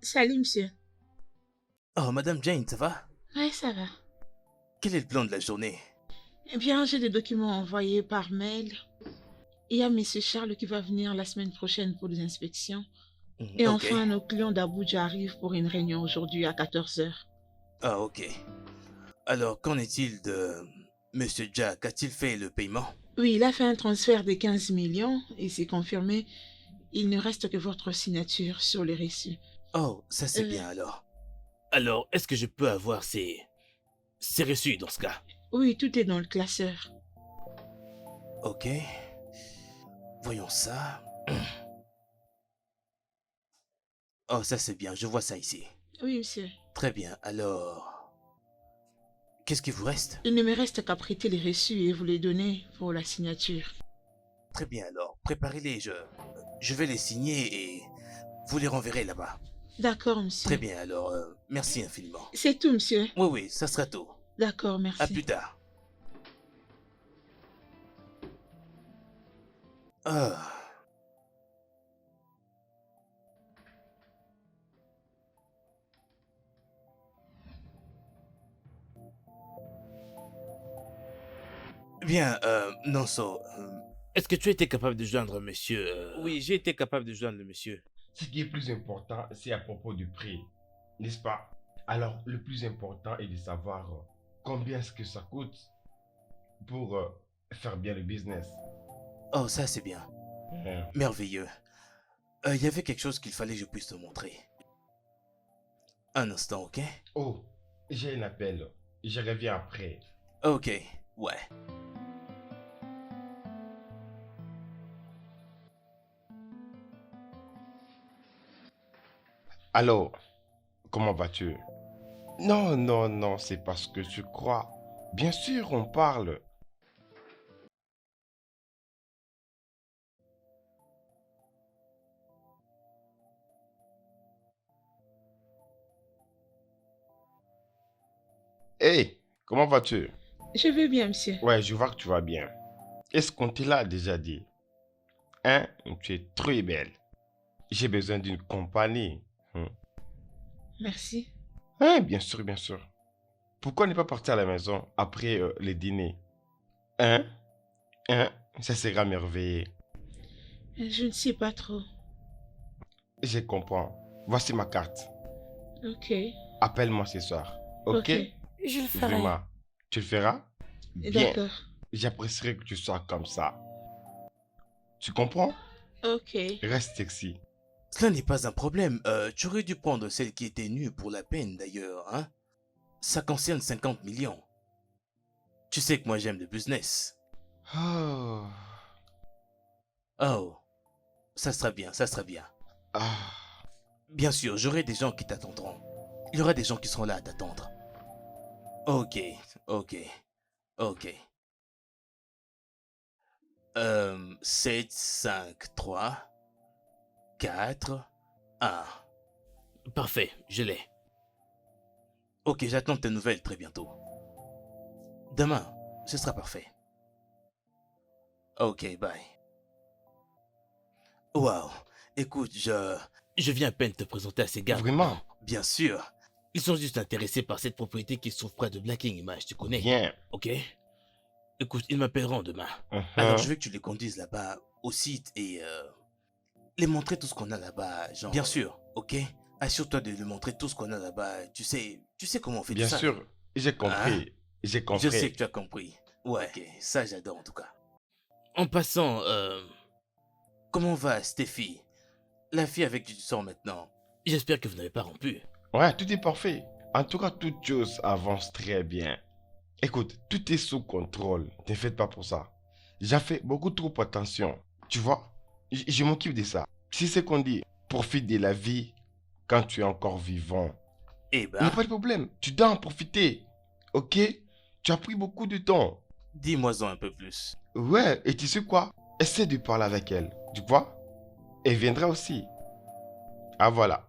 Salut, monsieur. Oh, Madame Jane, ça va? Ouais, ça va. Quel est le plan de la journée? Eh bien, j'ai des documents envoyés par mail. Il y a monsieur Charles qui va venir la semaine prochaine pour des inspections. Et Ok. enfin, nos clients d'Abuja arrivent pour une réunion aujourd'hui à 14 heures. Ah, ok. Alors, qu'en est-il de Monsieur Jack? A-t-il fait le paiement? Oui, il a fait un transfert de 15 millions et c'est confirmé. Il ne reste que votre signature sur les reçus. Oh, ça c'est Euh, bien alors. Alors, est-ce que je peux avoir ces reçus dans ce cas? oui, tout est dans le classeur. Ok. Voyons ça. Oh, ça c'est bien, je vois ça ici. Oui, monsieur. Très bien, alors... Qu'est-ce qui vous reste? Il ne me reste qu'à prêter les reçus et vous les donner pour la signature. Très bien alors, préparez-les, je vais les signer et vous les renverrez là-bas. D'accord, Très monsieur. bien alors, merci infiniment. C'est tout, monsieur. Oui, oui, ça sera tout. D'accord, À merci. plus tard. Ah. Bien, Nonso, est-ce que tu étais capable de joindre monsieur Oui, j'ai été capable de joindre le monsieur. Ce qui est plus important, c'est à propos du prix, n'est-ce pas? Alors, le plus important est de savoir combien est-ce que ça coûte pour faire bien le business. Oh, ça c'est bien. Mhm. Merveilleux. Il y avait quelque chose qu'il fallait que je puisse te montrer. Un instant, ok? Oh, j'ai un appel. Je reviens après. Ok, ouais. Alors, comment vas-tu? Non, non, non, c'est parce que tu crois. Bien sûr, on parle. Hé, comment vas-tu? Je vais bien, monsieur. Ouais, je vois que tu vas bien. Est-ce qu'on te l'a déjà dit? Hein? Tu es très belle. J'ai besoin d'une compagnie. Merci. Hein, bien sûr, bien sûr. Pourquoi ne pas partir à la maison après le dîner? Hein? Hein? Ça sera merveilleux. Je ne sais pas trop. Je comprends. Voici ma carte. Ok. Appelle-moi ce soir. Ok? Ok. Je le ferai. Vraiment. Tu le feras? Bien. D'accord. J'apprécierais que tu sois comme ça. Tu comprends? Ok. Reste sexy. Cela n'est pas un problème. Tu aurais dû prendre celle qui était nue pour la peine d'ailleurs, hein? Ça concerne 50 millions. Tu sais que moi j'aime le business. Oh. Oh, ça sera bien, ça sera bien. Ah. Bien sûr, j'aurai des gens qui t'attendront. Il y aura des gens qui seront là à t'attendre. Ok, ok, ok. 7, 5, 3, 4, 1. Parfait, je l'ai. Ok, j'attends tes nouvelles très bientôt. Demain, ce sera parfait. Ok, bye. Wow, écoute, Je viens à peine te présenter à ces gars. Vraiment? Bien sûr. Ils sont juste intéressés par cette propriété qui se trouve près de Blacking Image, tu connais? Bien. Ok? Écoute, ils m'appelleront demain. Mhm. Alors je veux que tu les conduises là-bas au site et les montrer tout ce qu'on a là-bas, genre. Bien sûr, ok? Assure-toi de lui montrer tout ce qu'on a là-bas. Tu sais comment on fait Bien tout ça. sûr, j'ai Hein? compris. J'ai Je sais compris. que tu as compris. Ouais, ok, ça j'adore en tout cas. En passant, comment va Stéphie? La fille avec qui tu sors maintenant. J'espère que vous n'avez pas rompu. Ouais, tout est parfait. En tout cas, toute chose avance très bien. Écoute, tout est sous contrôle. Ne faites pas pour ça. J'ai fait beaucoup trop attention. Tu vois, je m'occupe de ça. C'est ce qu'on dit. Profite de la vie quand tu es encore vivant. Eh Il n'y ben, a pas de problème. Tu dois en profiter. Ok? Tu as pris beaucoup de temps. dis-moi-en un peu plus. Ouais, et tu sais quoi? Essaie de parler avec elle. Tu vois? Elle viendra aussi. Ah voilà.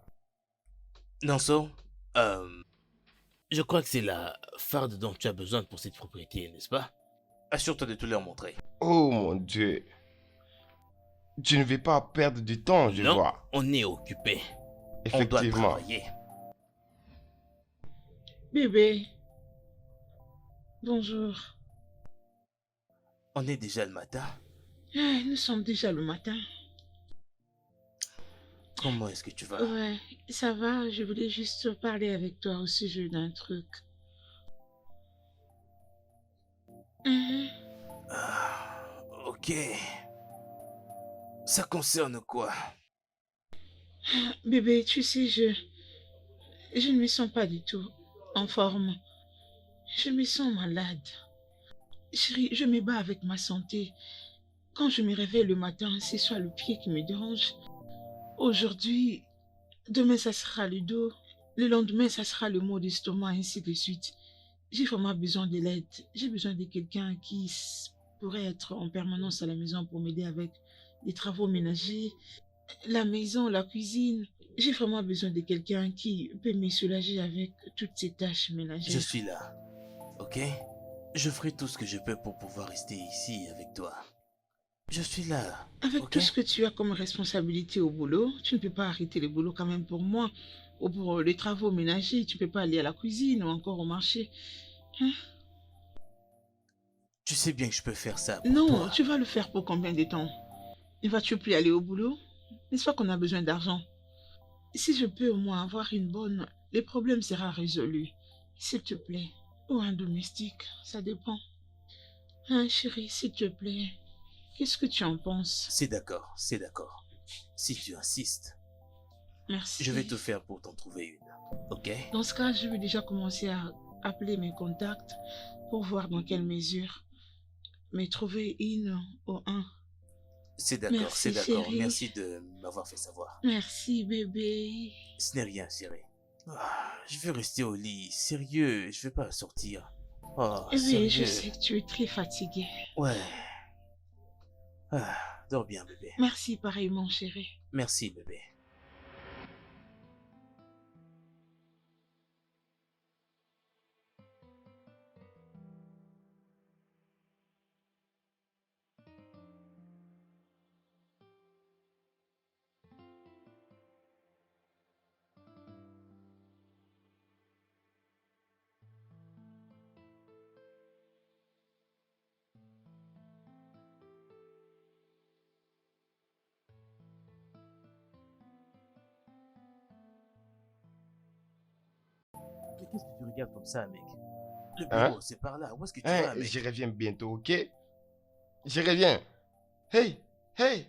Nanso, je crois que c'est la farde dont tu as besoin pour cette propriété, n'est-ce pas? Assure-toi de tout leur montrer. Oh mon Dieu. Tu ne veux pas perdre du temps, je Non, vois. on est occupé. On doit Effectivement. travailler. Bébé, bonjour. On est déjà le matin. Nous sommes déjà le matin. Comment est-ce que tu vas? Ouais, ça va, je voulais juste parler avec toi au sujet d'un truc. Mhm. Ok. Ça concerne quoi? Bébé, tu sais, je ne me sens pas du tout en forme. Je me sens malade. Chérie, je me bats avec ma santé. Quand je me réveille le matin, c'est soit le pied qui me dérange. Aujourd'hui, demain, ça sera le dos. Le lendemain, ça sera le mot d'estomac, ainsi de suite. J'ai vraiment besoin de l'aide. J'ai besoin de quelqu'un qui pourrait être en permanence à la maison pour m'aider avec les travaux ménagers, la maison, la cuisine. J'ai vraiment besoin de quelqu'un qui peut me soulager avec toutes ces tâches ménagères. Je suis là. Ok? Je ferai tout ce que je peux pour pouvoir rester ici avec toi. Je suis là. Avec ok? tout ce que tu as comme responsabilité au boulot, tu ne peux pas arrêter le boulot quand même pour moi. Ou pour les travaux ménagers, tu ne peux pas aller à la cuisine ou encore au marché. Hein? Tu sais bien que je peux faire ça pour Non, toi. tu vas le faire pour combien de temps? Ne vas-tu plus aller au boulot? N'est-ce pas qu'on a besoin d'argent? Si je peux au moins avoir une bonne, le problème sera résolu. S'il te plaît. Ou un domestique, ça dépend. Hein, chérie, s'il te plaît. Qu'est-ce que tu en penses? C'est d'accord, c'est d'accord. Si tu insistes, Merci. je vais tout faire pour t'en trouver une. Ok? Dans ce cas, je vais déjà commencer à appeler mes contacts pour voir dans quelle mesure me trouver une ou un. C'est d'accord, Merci, c'est d'accord. chérie. Merci de m'avoir fait savoir. Merci, bébé. Ce n'est rien, chérie. Je vais rester au lit. Sérieux, je vais pas sortir. Oh, Oui, sérieux. je sais que tu es très fatigué. Ouais. Dors bien, bébé. Merci pareillement, chérie. Merci, bébé. Mais qu'est-ce que tu regardes comme ça, mec? Le Hein? bureau, c'est par là. Où est-ce que tu Hein, vas, mec? je reviens bientôt, ok? Je reviens. Hey, hey.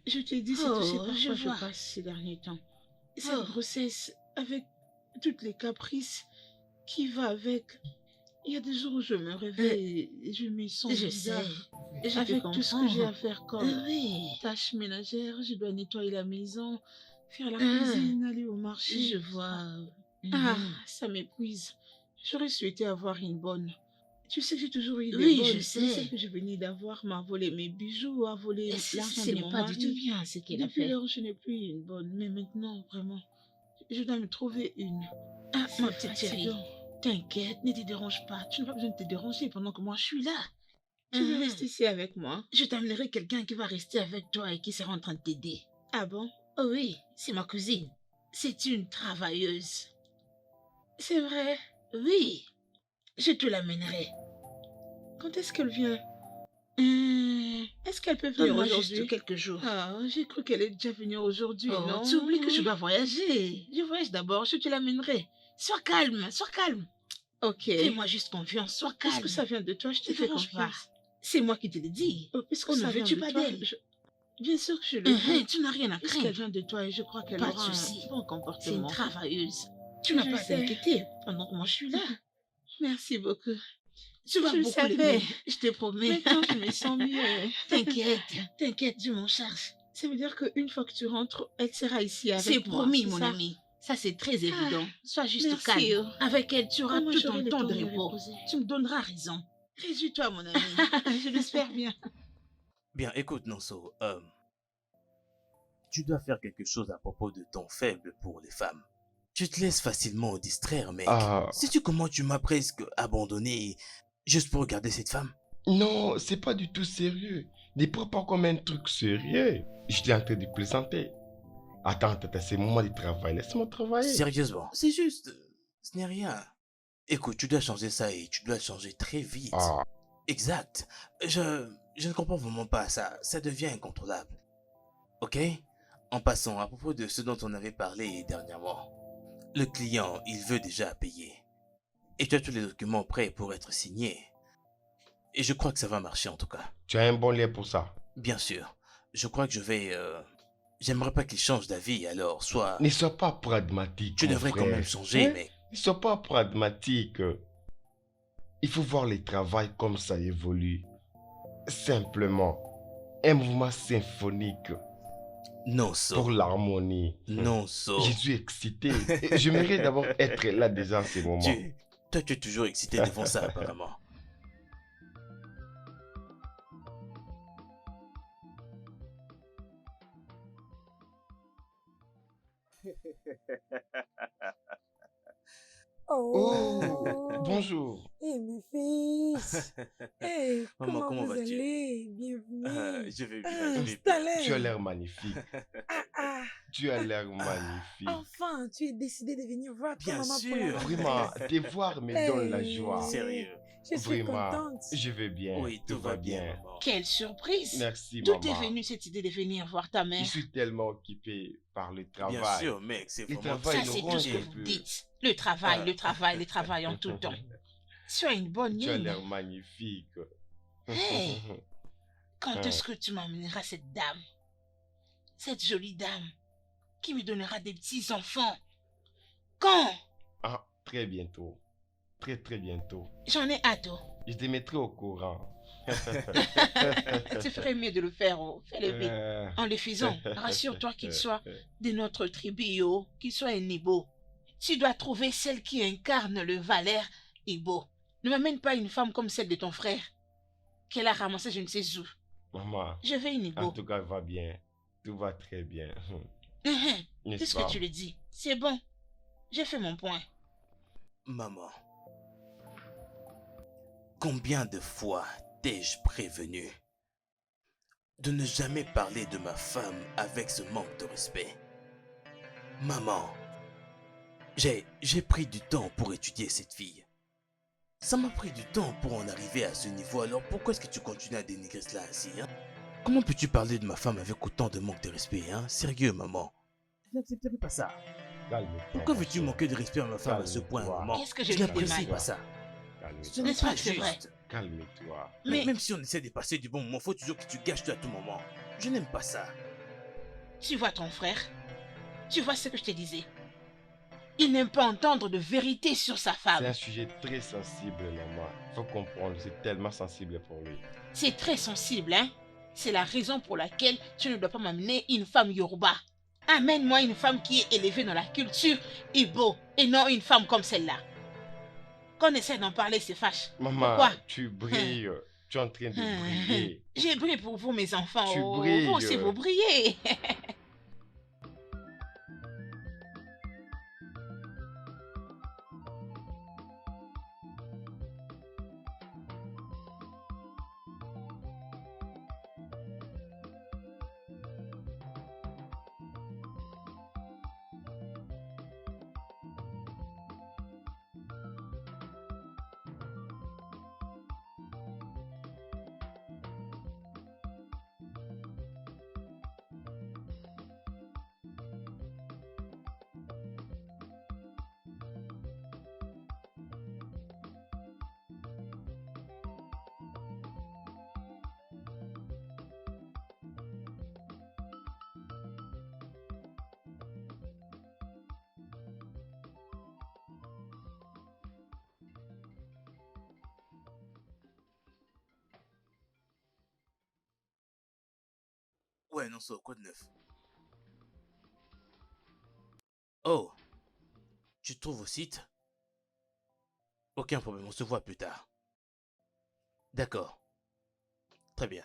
Je t'ai dit, si tu sais par quoi je passe ces derniers temps. Cette grossesse, avec toutes les caprices qui va avec. Il y a des jours où je me réveille et je me sens bizarre. Avec tout ce que j'ai à faire comme tâches ménagères, je dois nettoyer la maison, faire la cuisine, aller au marché. Je vois. Ça m'épuise. J'aurais souhaité avoir une bonne. Tu sais que j'ai toujours eu des Oui, bonnes. je sais. Celle que je venais d'avoir m'a volé mes bijoux, a volé l'argent Ce de n'est mon pas mari. du tout bien ce qu'elle a Depuis fait. lors, je n'ai plus une bonne. Mais maintenant, vraiment, je dois me trouver une. Ma petite chérie, fatigant. t'inquiète, ne te dérange pas. Tu n'as pas besoin de te déranger pendant que moi je suis là. Tu Mhm. veux rester ici avec moi? Je t'amènerai quelqu'un qui va rester avec toi et qui sera en train de t'aider. Ah bon? Oh oui, c'est ma cousine. C'est une travailleuse. C'est vrai. Oui, je te l'amènerai. Quand est-ce qu'elle vient? Est-ce qu'elle peut venir Donne-moi aujourd'hui? juste quelques jours. Ah, j'ai cru qu'elle est déjà venue aujourd'hui, Oh, non? tu oublies que je dois voyager. Je voyage d'abord, je te l'amènerai. Sois calme, sois calme. Ok. Fais-moi juste confiance, sois calme. Puisque ça vient de toi, je te Ne fais dérange pas. confiance. C'est moi qui te l'ai dit. Oh, puisque Oh, ça ne vient veux-tu de pas toi, d'elle? Bien sûr que je le veux. Tu n'as rien à Puisqu'elle craindre. vient de toi et je crois qu'elle Pas de aura souci. un bon C'est une comportement. travailleuse. Tu n'as Je pas à sais. t'inquiéter pendant que moi je suis là. Merci beaucoup. Tu vas Je le beaucoup savais. l'aimer, je te promets. Maintenant, je me sens mieux. T'inquiète, t'inquiète, je m'en charge. Ça veut dire qu'une fois que tu rentres, elle sera ici avec C'est moi. promis, c'est mon ça? ami. Ça, c'est très évident. Sois juste merci, calme. Avec elle, tu auras Moi, tout j'aurai ton le temps temps de de me repos. reposer. Tu me donneras raison. Réjouis-toi, mon ami. Je l'espère bien. Bien, écoute, Nonso, tu dois faire quelque chose à propos de ton faible pour les femmes. Tu te laisses facilement distraire, mec. Ah, Sais-tu comment tu m'as presque abandonné juste pour regarder cette femme? non, c'est pas du tout sérieux. Ne prends pas comme un truc sérieux. J'étais en train de plaisanter. Attends, c'est le moment du travail. Laisse-moi travailler. Sérieusement, c'est juste, ce n'est rien. Écoute, tu dois changer ça et tu dois changer très vite. Ah, Exact. Je ne comprends vraiment pas ça. Ça devient incontrôlable. Ok? En passant, à propos de ce dont on avait parlé dernièrement. Le client, il veut déjà payer. Et tu as tous les documents prêts pour être signés. Et je crois que ça va marcher en tout cas. tu as un bon lait pour ça. Bien sûr. Je crois que je vais... J'aimerais pas qu'il change d'avis, alors soit... Ne sois pas pragmatique, Tu mon devrais quand frère. même changer, Hein? mec. Ne sois pas pragmatique. Il faut voir le travail comme ça évolue. Simplement, un mouvement symphonique Non, pour so. l'harmonie. Non, so. Je suis excité. Et j'aimerais d'abord être là déjà en ce moment. Toi, tu es toujours excité devant ça, apparemment. Oh, bonjour. Eh, mes fils! Eh, Maman, comment comment vous vas-tu? allez? Bienvenue. Je vais Ah, bien, je vais bien. installez. Tu as l'air magnifique. Ah, ah. Tu as l'air magnifique. Enfin, tu es décidé de venir voir ta Bien maman pour sûr. la rentrée. Vraiment, te voir me donne la joie. Sérieux. Je suis Vraiment, contente. je vais bien. Oui, tout va bien, maman. Quelle surprise. Merci, D'où maman. est venue cette idée de venir voir ta Je mère? suis tellement occupé par le travail. Bien sûr, mec, c'est Le vraiment... travail Ça, nous c'est rend tout ce que un vous peu. dites. Le travail, le travail, le travail en tout temps. Sois une bonne Tu as mine. l'air magnifique. Hey. Quand Hein. est-ce que tu m'emmèneras cette dame? Cette jolie dame qui me donnera des petits-enfants? Quand? Ah, très bientôt. Très, très bientôt. J'en ai hâte. Oh. Je te mettrai au courant. Tu ferais mieux de le faire. Oh. Fais-le vite. Euh, En le faisant, rassure-toi qu'il soit de notre tribu, oh, qu'il soit un Ibo. Tu dois trouver celle qui incarne le Valère Ibo. Ne m'amène pas une femme comme celle de ton frère, qu'elle a ramassée je ne sais où. Maman, Je veux une en Ibo. tout cas, va bien. Tout va très bien. N'est-ce Puisque pas? tu le dis, c'est bon. J'ai fait mon point. Maman, combien de fois t'ai-je prévenu de ne jamais parler de ma femme avec ce manque de respect? Maman, j'ai pris du temps pour étudier cette fille. Ça m'a pris du temps pour en arriver à ce niveau, alors pourquoi est-ce que tu continues à dénigrer cela ainsi, hein? Comment peux-tu parler de ma femme avec autant de manque de respect, hein? Sérieux, maman. Je n'accepterai pas ça. Calme-toi. Pourquoi mon veux-tu cher. manquer de respect à ma femme à ce point, Calme-toi. maman? Qu'est-ce que je Je lui ai n'apprécie mal? pas ça. Calme-toi. Ce n'est N'est-ce pas pas que c'est vrai? juste. Calme-toi. Mais- Même si on essaie de passer du bon moment, faut toujours que tu gâches tout à tout moment. Je n'aime pas ça. Tu vois ton frère? Tu vois ce que je te disais? Il n'aime pas entendre de vérité sur sa C'est un femme. sujet très sensible, maman. Faut comprendre, c'est tellement sensible pour lui. C'est très sensible, hein? C'est la raison pour laquelle tu ne dois pas m'amener une femme Yoruba. Amène-moi une femme qui est élevée dans la culture Igbo et non une femme comme celle-là. Quand on essaie d'en parler, c'est fâche. Maman, Pourquoi? tu brilles. Tu es en train de briller. J'ai brillé pour vous, mes enfants. Tu Oh, brilles. vous aussi, vous brillez. Ouais, non, ça, quoi de neuf? Oh, tu te trouves au site? Aucun problème, on se voit plus tard. D'accord. Très bien.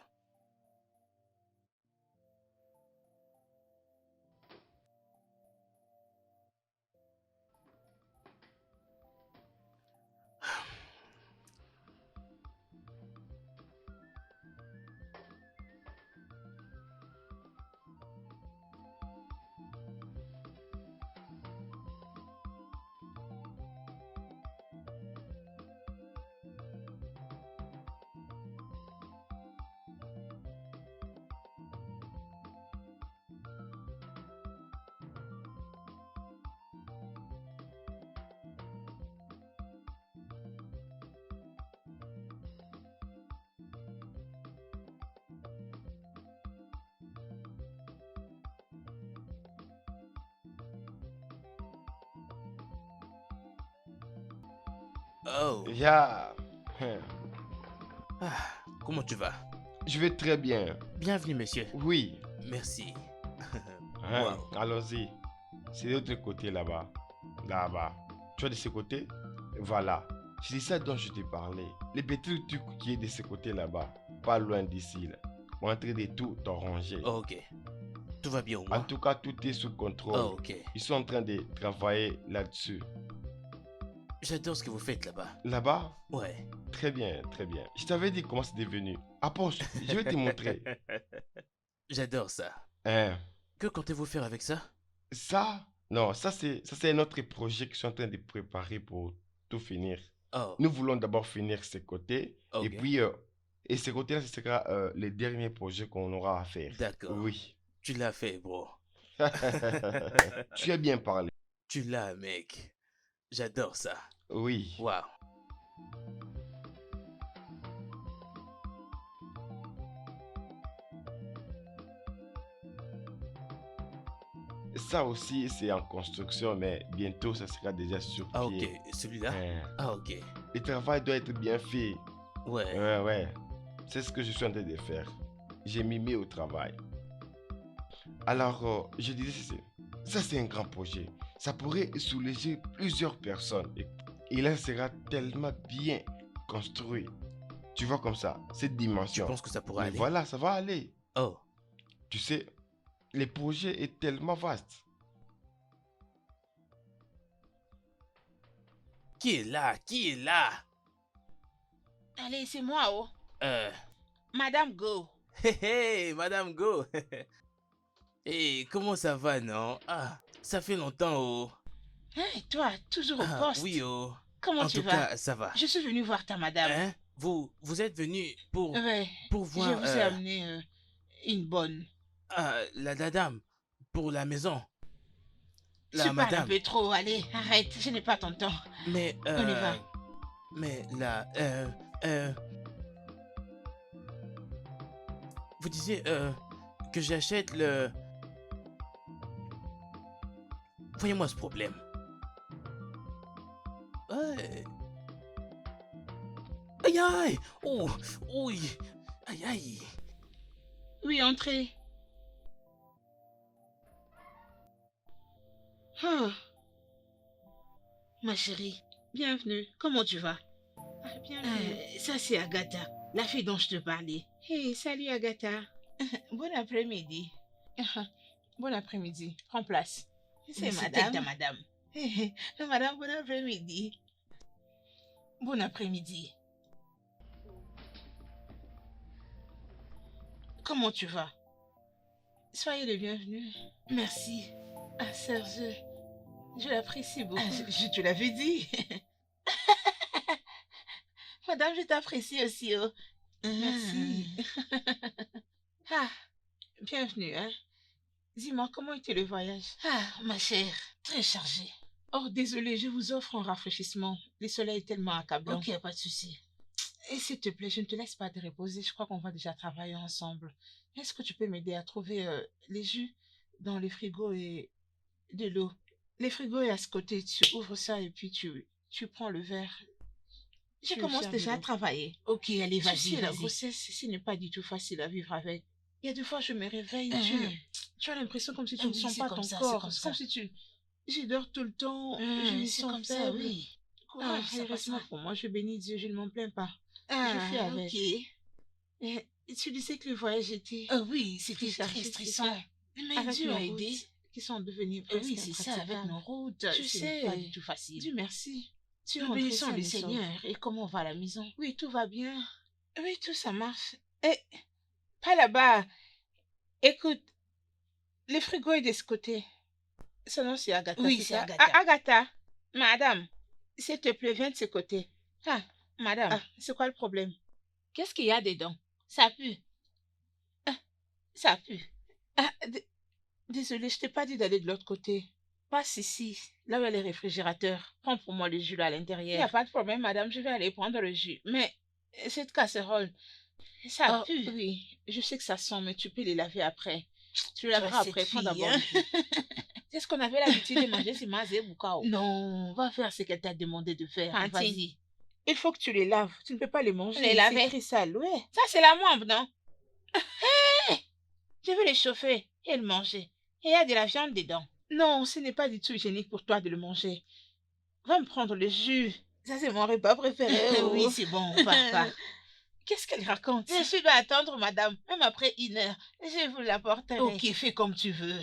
Oh. Ya. Ah, comment tu vas? Je vais très bien. Bienvenue, monsieur. Oui. Merci. Hein, Wow. allons-y. C'est de l'autre côté là-bas. Là-bas. Tu vois de ce côté? Voilà. C'est de ça dont je t'ai parlé. Les petits trucs qui est de ce côté là-bas. Pas loin d'ici. Là. On est en train de tout arranger. Ok. Tout va bien au En moins? tout cas, tout est sous contrôle. Oh, ok. Ils sont en train de travailler là-dessus. J'adore ce que vous faites là-bas. Là-bas? Ouais. Très bien, très bien. Je t'avais dit comment c'est devenu. Approche, je vais te montrer. J'adore ça. Hein, Que comptez-vous faire avec ça? ça? Non, ça c'est un autre projet que je suis en train de préparer pour tout finir. Oh, Nous voulons d'abord finir ce côté. Et ok. puis, et ce côté-là, ce sera le dernier projet qu'on aura à faire. D'accord. Oui. Tu l'as fait, bro. Tu as bien parlé. Tu l'as, mec. J'adore ça. Oui. Waouh. Ça aussi, c'est en construction, mais bientôt, ça sera déjà sur Ah, ok. pied. Celui-là? Hein. Ah, ok. Le travail doit être bien fait. Ouais. Ouais. C'est ce que je suis en train de faire. J'ai mis au travail. Alors, je disais, ça c'est un grand projet. Ça pourrait soulager plusieurs personnes. Et là, sera tellement bien construit. Tu vois comme ça, cette Tu dimension. penses que ça pourra Mais aller? voilà, ça va aller. Oh. Tu sais, le projet est tellement vaste. Qui est là? Qui est là? Allez, c'est moi, oh. Euh. Madame Go. Hey, hey, Madame Go. Hey, comment ça va, non? Ah, ça fait longtemps, oh. Hein, toi, toujours au Ah, poste. oui, oh. Comment En tu tout vas? cas, ça va. Je suis venue voir ta madame. Hein? Vous êtes venu pour Ouais, je voir vous ai amené une bonne. la dame pour la maison. Tu La parles un madame. peu trop, allez, arrête, je n'ai pas ton temps. Mais On y va. mais vous disiez que j'achète le. Voyez-moi ce problème. Ouais. Aïe aïe. Oh, oui. Aïe aïe. Oui, entrez. Oh. Ma chérie, bienvenue. Comment tu vas? Bienvenue. Ça, c'est Agatha, la fille dont je te parlais. Hey, salut Agatha. Bon après-midi. Bon après-midi. Prends place. C'est madame. Ta madame. Madame, bon après-midi. Bon après-midi. Comment tu vas? Soyez le bienvenu. Merci. Ah, Serge, je l'apprécie beaucoup. Je te l'avais dit. Madame, je t'apprécie aussi. Oh. Merci. Ah, bienvenue, hein. Dis-moi, comment était le voyage? Ah, ma chère, très chargé. Oh, désolé, je vous offre un rafraîchissement. Le soleil est tellement accablant. Ok, pas de souci. Et s'il te plaît, je ne te laisse pas te reposer. Je crois qu'on va déjà travailler ensemble. Est-ce que tu peux m'aider à trouver les jus dans le frigo et de l'eau? Le frigo est à ce côté. Tu ouvres ça et puis tu prends le verre. Je commence déjà à travailler. Ok, allez, vas-y. La grossesse, ce n'est pas du tout facile à vivre avec. Il y a des fois, je me réveille, tu as l'impression comme si tu ne sens pas ton corps. Comme si je dors tout le temps, je me sens faible. Courage, ça heureusement passera. pour moi, je bénis Dieu, je ne m'en plains pas. Ah, fais avec. ok. Et tu disais que le voyage était Oui, c'était très chargé, très c'est stressant. ça. Mais Avec Dieu nos a aidé. routes qui sont devenues presque Oui, c'est ça, avec impraticables. nos routes, Tu c'est sais, pas du tout facile. Dieu merci. Tu es Nous rentré bénissons sain le et sauf. Seigneur. Et comment va la maison? Oui, tout va bien. Oui, tout ça marche. Et pas là-bas. Écoute, le frigo est de ce côté. Son nom c'est Agatha. Oui, c'est c'est ça? Agatha. Ah, Agatha, madame, s'il te plaît, viens de ce côté. Ah, madame, C'est quoi le problème? qu'est-ce qu'il y a dedans? Ça pue. Ça pue. Désolée, je t'ai pas dit d'aller de l'autre côté. Passe ici, là où il y a les réfrigérateurs. Prends pour moi le jus là à Il n'y a l'intérieur. pas de problème, madame, je vais aller prendre le jus. Mais cette casserole, Ça pue. oui, je sais que ça sent, mais tu peux les laver après. Tu le Toi, laveras cette après. Prends fille, d'abord hein. le jus. Qu'est-ce qu'on avait l'habitude de manger, c'est mazé bukao. Non, va faire ce qu'elle t'a demandé de faire. Fantine. Vas-y. Il faut que tu les laves. Tu ne peux pas les manger. Les C'est laver? très sale, ouais. Ça, c'est la moindre, non? Je vais les chauffer et le manger. Et il y a de la viande dedans. Non, ce n'est pas du tout hygiénique pour toi de le manger. Va me prendre le jus. Ça, c'est mon repas préféré. Oui, c'est bon, papa. Qu'est-ce qu'elle raconte? Je suis dois attendre, madame. Même après 1 heure, je vous l'apporterai. Ok, fais comme tu veux.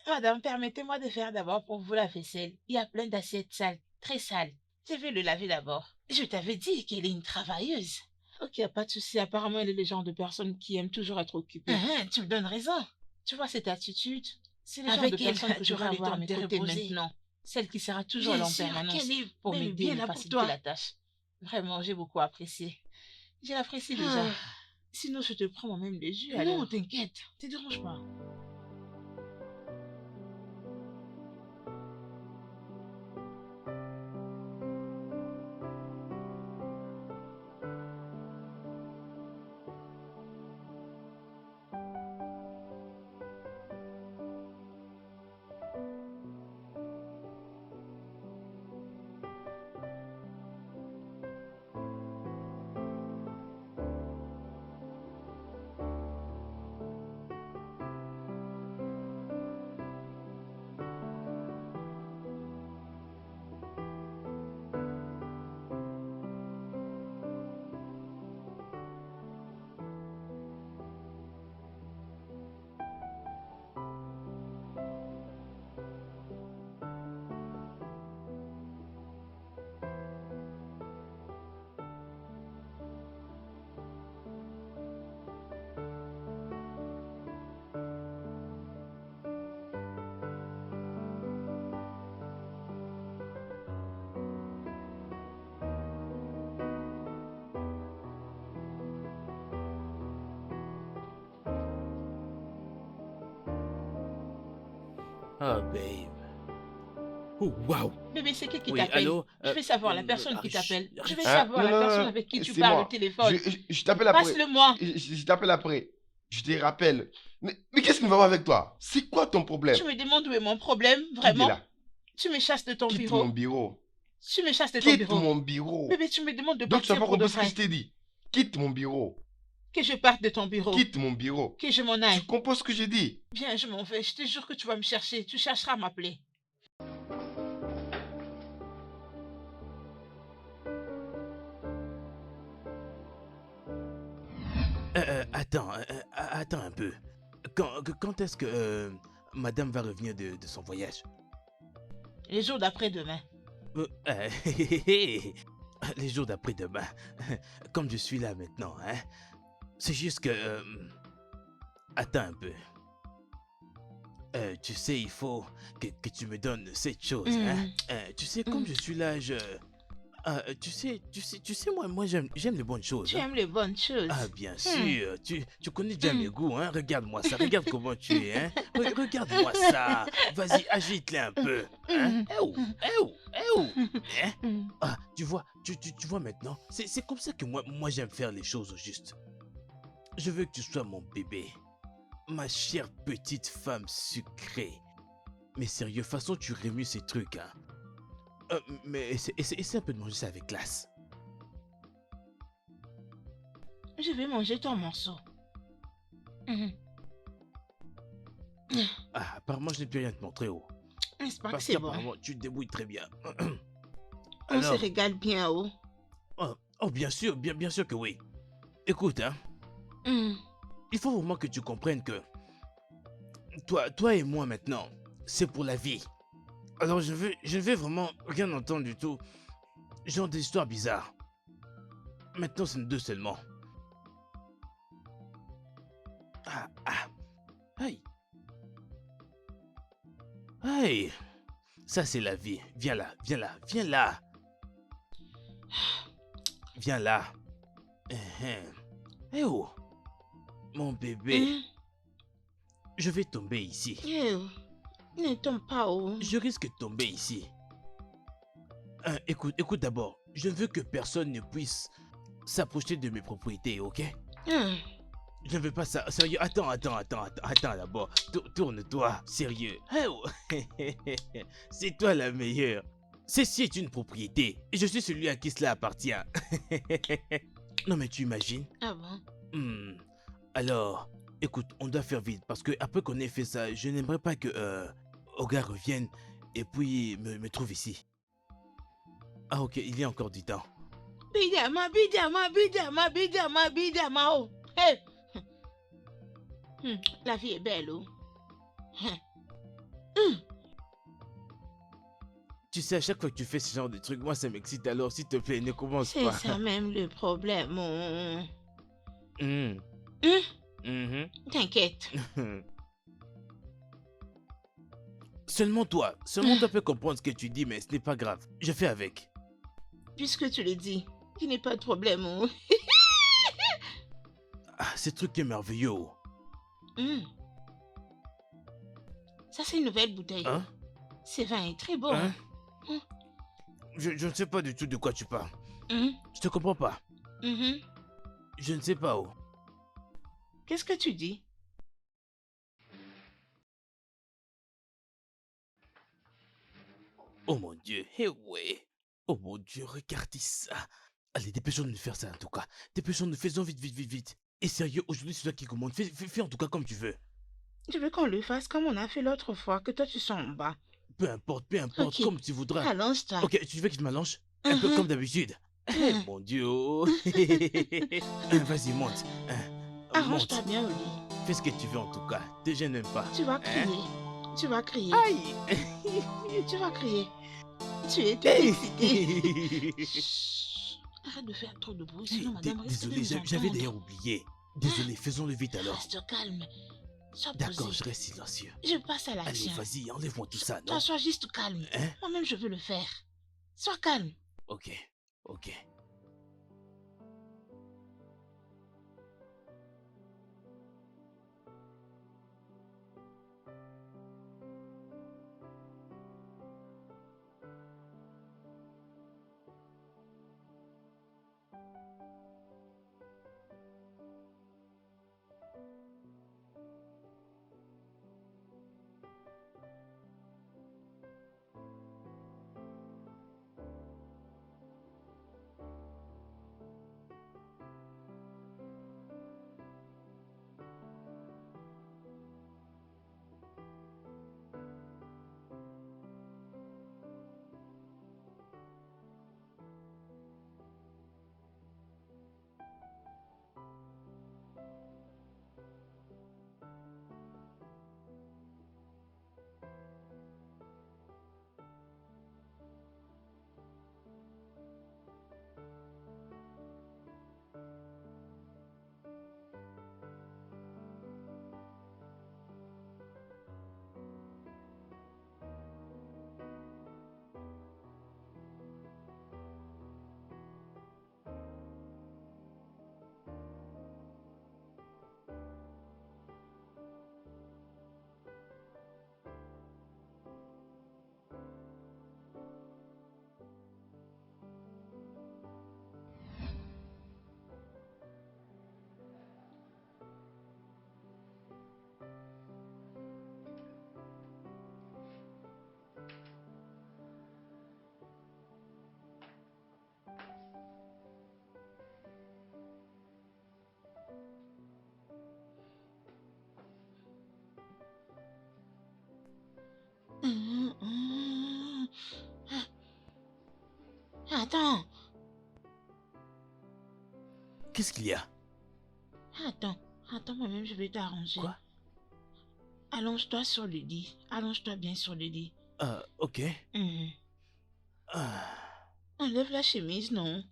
Madame, permettez-moi de faire d'abord pour vous la vaisselle. Il y a plein d'assiettes sales, très sales. Je vais le laver d'abord. Je t'avais dit qu'elle est une travailleuse. Ok, y a pas de souci. Apparemment, elle est le genre de personne qui aime toujours être occupée. Tu me donnes raison. Tu vois cette attitude? C'est le genre Avec de elle, personne que tu je auras vais le avoir à temps mes de te côtés reposer. maintenant. Celle qui sera toujours Bien là en sûr permanence qu'elle est pour bel et m'aider bien et me là pour faciliter toi. la tâche. Vraiment, j'ai beaucoup apprécié. Je l'apprécie déjà. Sinon, je te prends moi-même les jus. Non, alors. t'inquiète. Te dérange pas. Oh, babe. Oh, wow. Bébé, c'est qui Oui, t'appelle? allô? Je vais savoir la personne qui chut, t'appelle. Je arrête. vais Hein? savoir Non, la non, personne non, avec qui tu c'est parles au moi. téléphone. Je t'appelle après. Passe-le-moi. Je t'appelle après. Je te rappelle. Mais qu'est-ce qui ne va pas avec toi? C'est quoi ton problème? Tu me demandes où est mon problème, Quitte vraiment? là. Tu me chasses de ton Quitte bureau. mon bureau. Tu me chasses de ton Quitte bureau. mon bureau. Bébé, tu me demandes de Donc tu n'as partir pas pour de compris ce que vrai. je t'ai dit. Quitte mon bureau. Que je parte de ton bureau. Quitte mon bureau. Que je m'en aille. Tu comprends ce que j'ai dit? Bien, je m'en vais. Je te jure que tu vas me chercher. Tu chercheras à m'appeler. Attends un peu. Quand est-ce que madame va revenir de son voyage? Les jours d'après-demain. Les jours d'après-demain. Comme je suis là maintenant, hein. C'est juste que... attends un peu. Tu sais, il faut que tu me donnes cette chose, hein. Tu sais, comme je suis là, tu sais, moi j'aime les bonnes choses. Tu hein. aimes les bonnes choses. Ah, bien sûr. Tu connais déjà mes goûts, hein. Regarde-moi ça. Regarde comment tu es, hein. Regarde-moi ça. Vas-y, agite-les un peu. Hein. Eh oh, eh oh, eh oh. Hein? Ah, tu vois maintenant. C'est comme ça que moi j'aime faire les choses au juste. Je veux que tu sois mon bébé. Ma chère petite femme sucrée. Mais sérieux, façon tu remues ces trucs, hein. Mais essaie un peu de manger ça avec classe. Je vais manger ton morceau. Ah, apparemment je n'ai plus rien à te montrer, oh. N'est-ce pas que Parce c'est bon? qu'apparemment tu te débrouilles très bien. On se Alors, régale bien, oh. bien sûr, bien sûr que oui. Écoute, hein, Hum, il faut vraiment que tu comprennes que toi et moi maintenant, c'est pour la vie. Alors je ne veux vraiment rien entendre du tout, genre des histoires bizarres. Maintenant, c'est nous deux seulement. Ah, aïe, aïe, ça c'est la vie. Viens là, viens là, viens là, viens là. Eh oh, mon bébé, hum. je vais tomber ici. Oh, ne tombe pas, oh. Je risque de tomber ici. Écoute d'abord, je ne veux que personne ne puisse s'approcher de mes propriétés, ok? Hum. Je ne veux pas ça. Sérieux, attends d'abord. Tourne-toi, sérieux. Oh. C'est toi la meilleure. Ceci est une propriété et je suis celui à qui cela appartient. Non mais tu imagines? Ah bon? Alors, écoute, on doit faire vite parce que après qu'on ait fait ça, je n'aimerais pas que Oga revienne et puis me trouve ici. Ah ok, il y a encore du temps. Bidama, bidama, bidama, bidama, bidama, oh. Hey. La vie est belle, oh. Tu sais, à chaque fois que tu fais ce genre de trucs, moi ça m'excite, alors s'il te plaît, ne commence C'est pas. ça même le problème, oh. Hum, Hum, mhm. T'inquiète. Seulement toi peux comprendre ce que tu dis, mais ce n'est pas grave. Je fais avec. Puisque tu le dis, il n'est pas de problème, oh. Ah, ce truc est merveilleux. Hum. Ça, c'est une nouvelle bouteille. Hein? Ce vin est très beau. Hein? Hum. Je ne sais pas du tout de quoi tu parles. Hum, Je te comprends pas. mhm. Je ne sais pas. Qu'est-ce que tu dis? Oh mon Dieu, eh ouais. Oh mon Dieu, regardez ça. Allez, dépêchons de nous faire ça en tout cas. Dépêchons de nous, faisons vite, vite, vite, vite. Et sérieux, aujourd'hui c'est toi qui commande. Fais en tout cas comme tu veux. Je veux qu'on le fasse comme on a fait l'autre fois, que toi tu sois en bas. Peu importe, Ok. comme tu voudras. Allonge-toi. Ok, tu veux que je m'allonge? Un peu Mhm. comme d'habitude. Eh Mhm. mon Dieu. Vas-y, monte. Monte. Arrange-toi bien au lit. Fais ce que tu veux en tout cas. Te gêne même pas. Tu vas Hein? crier. Tu vas crier. Aïe. Tu vas crier. Tu es très excité. Chut. Arrête de faire trop de bruit, sinon madame risque de Désolé, nous j'avais entendre. d'ailleurs oublié. Désolé, faisons-le vite alors. Reste calme. Sois D'accord, posé. je reste silencieux. Je passe à Allez, l'action. vas-y, enlève-moi tout ça, non? Toi, sois juste calme. Hein? Moi-même, je veux le faire. Sois calme. Ok, ok. Attends, Qu'est-ce qu'il y a? attends, moi-même, je vais t'arranger. Quoi? Allonge-toi sur le lit. Allonge-toi bien sur le lit. Ok. Mhm. Ah. Enlève la chemise, non?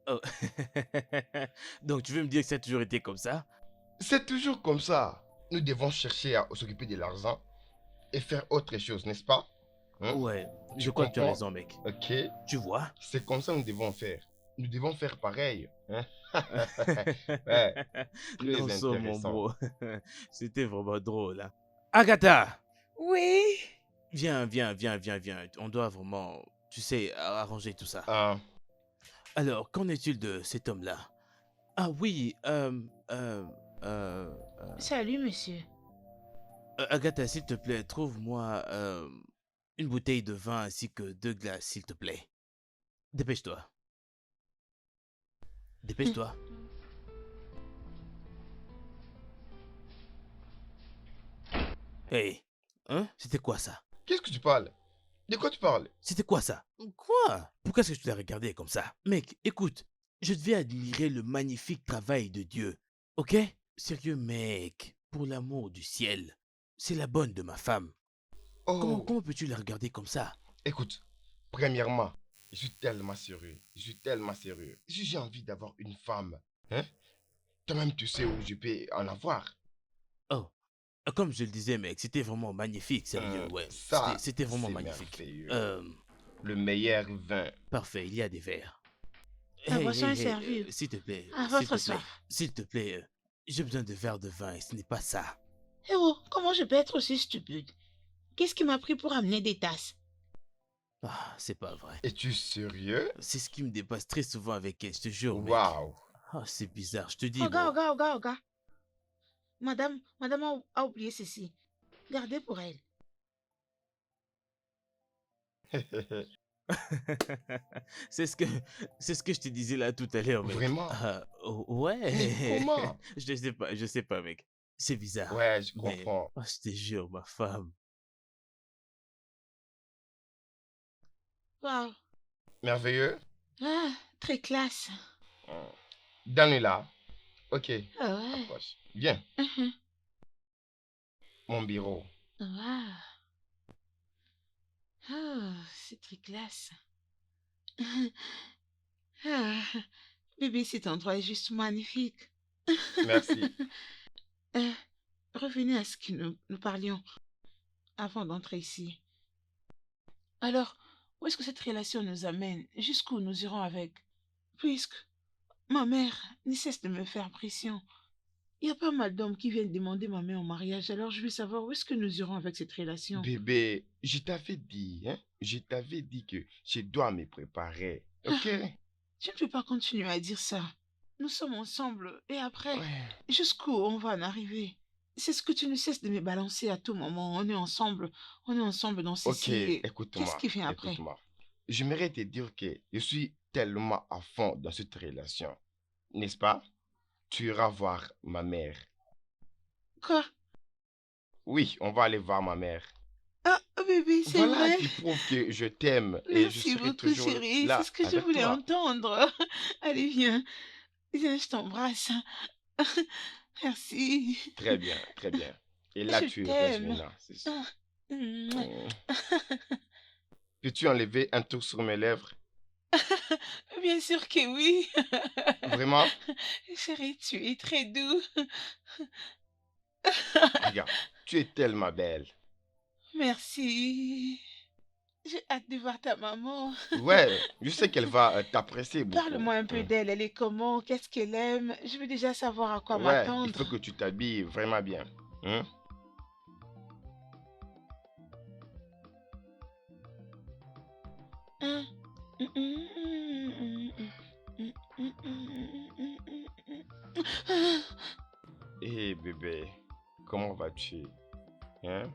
Oh. Donc tu veux me dire que ça a toujours été comme ça? C'est toujours comme ça. Nous devons chercher à s'occuper de l'argent et faire autre chose, n'est-ce pas? Hein? Ouais, je Tu crois que tu as comprends? raison, mec. Ok, Tu vois? c'est comme ça que nous devons faire. Nous devons faire pareil. Hein? Ouais, Non, très ça, mon intéressant. bro. C'était vraiment drôle, hein. Agatha! Oui. Viens. On doit vraiment, tu sais, arranger tout ça. Ah, Alors, qu'en est-il de cet homme-là? Ah oui, euh, Salut, monsieur. Agatha, s'il te plaît, trouve-moi une bouteille de vin ainsi que 2 glaces, s'il te plaît. Dépêche-toi. Dépêche-toi. Hey, hein? C'était quoi ça? qu'est-ce que tu parles? De quoi tu parles? C'était quoi ça? Quoi? Pourquoi est-ce que tu l'as regardé comme ça? Mec, écoute, je devais admirer le magnifique travail de Dieu. Ok? Sérieux, mec, pour l'amour du ciel, c'est la bonne de ma femme. Oh, Comment peux-tu la regarder comme ça? écoute, premièrement, je suis tellement sérieux. Je suis tellement sérieux. Si j'ai envie d'avoir une femme, hein? Toi-même, tu sais où je peux en avoir. Oh, comme je le disais, mec, c'était vraiment magnifique, sérieux, ouais. Ça, C'était vraiment c'est magnifique. merveilleux. Le meilleur vin. Parfait, il y a des verres. La boisson est Hey, servie. s'il te plaît, À s'il votre te plaît, soif. s'il te plaît, j'ai besoin de verres de vin et ce n'est pas ça. Eh oh, comment je peux être aussi stupide? Qu'est-ce qui m'a pris pour amener des tasses? Ah, c'est pas vrai. Es-tu sérieux? C'est ce qui me dépasse très souvent avec elle, je te jure, mec. Waouh. Ah, c'est bizarre, je te dis, Regarde, bro. regarde. Madame a oublié ceci. Gardez pour elle. c'est ce que, c'est ce que je te disais là tout à l'heure, mec. Vraiment? Ouais. Mais comment? Je sais pas, mec. C'est bizarre. Ouais, je Mais, comprends. oh, je te jure, ma femme. Waouh. Merveilleux? Ah, très classe. Donne-la. Ok, Ah ouais. approche. Viens, Mhm. mon bureau. Waouh. Ah, c'est très classe. Ah, bébé, cet endroit est juste magnifique. Merci. Euh, revenez à ce que nous parlions avant d'entrer ici. Alors, où est-ce que cette relation nous amène? Jusqu'où nous irons avec? Puisque ma mère ne cesse de me faire pression. Il y a pas mal d'hommes qui viennent demander ma main en mariage, alors je veux savoir où est-ce que nous irons avec cette relation. Bébé, je t'avais dit, hein? Je t'avais dit que je dois me préparer. Ok? Je ne peux pas continuer à dire ça. Nous sommes ensemble, et après, Ouais. jusqu'où on va en arriver? C'est ce que tu ne cesses de me balancer à tout moment. On est ensemble dans Ok, ceci. Et qu'est-ce écoute-moi, qui vient après? écoute-moi. J'aimerais te dire que je suis tellement à fond dans cette relation. N'est-ce pas? Tu iras voir ma mère. Quoi? Oui, on va aller voir ma mère. Ah, bébé, c'est Voilà vrai? qui prouve que je t'aime et je Merci serai beaucoup, toujours chérie. C'est là ce que je avec voulais toi. entendre. Allez, viens. Viens, je t'embrasse. Merci. Très bien, très bien. Et là, Je tu restes t'aime. maintenant. Ah, mouah. Peux-tu enlever un truc sur mes lèvres? Bien sûr que oui. Vraiment? Chérie, tu es très doux. Regarde, tu es tellement belle. Merci. J'ai hâte de voir ta maman. Ouais, je sais qu'elle va t'apprécier beaucoup. Parle-moi un peu Hein. d'elle. Elle est comment? Qu'est-ce qu'elle aime? Je veux déjà savoir à quoi Ouais, il faut m'attendre. que tu t'habilles vraiment bien. Hein. Hein? Hé bébé, comment vas-tu? Hein?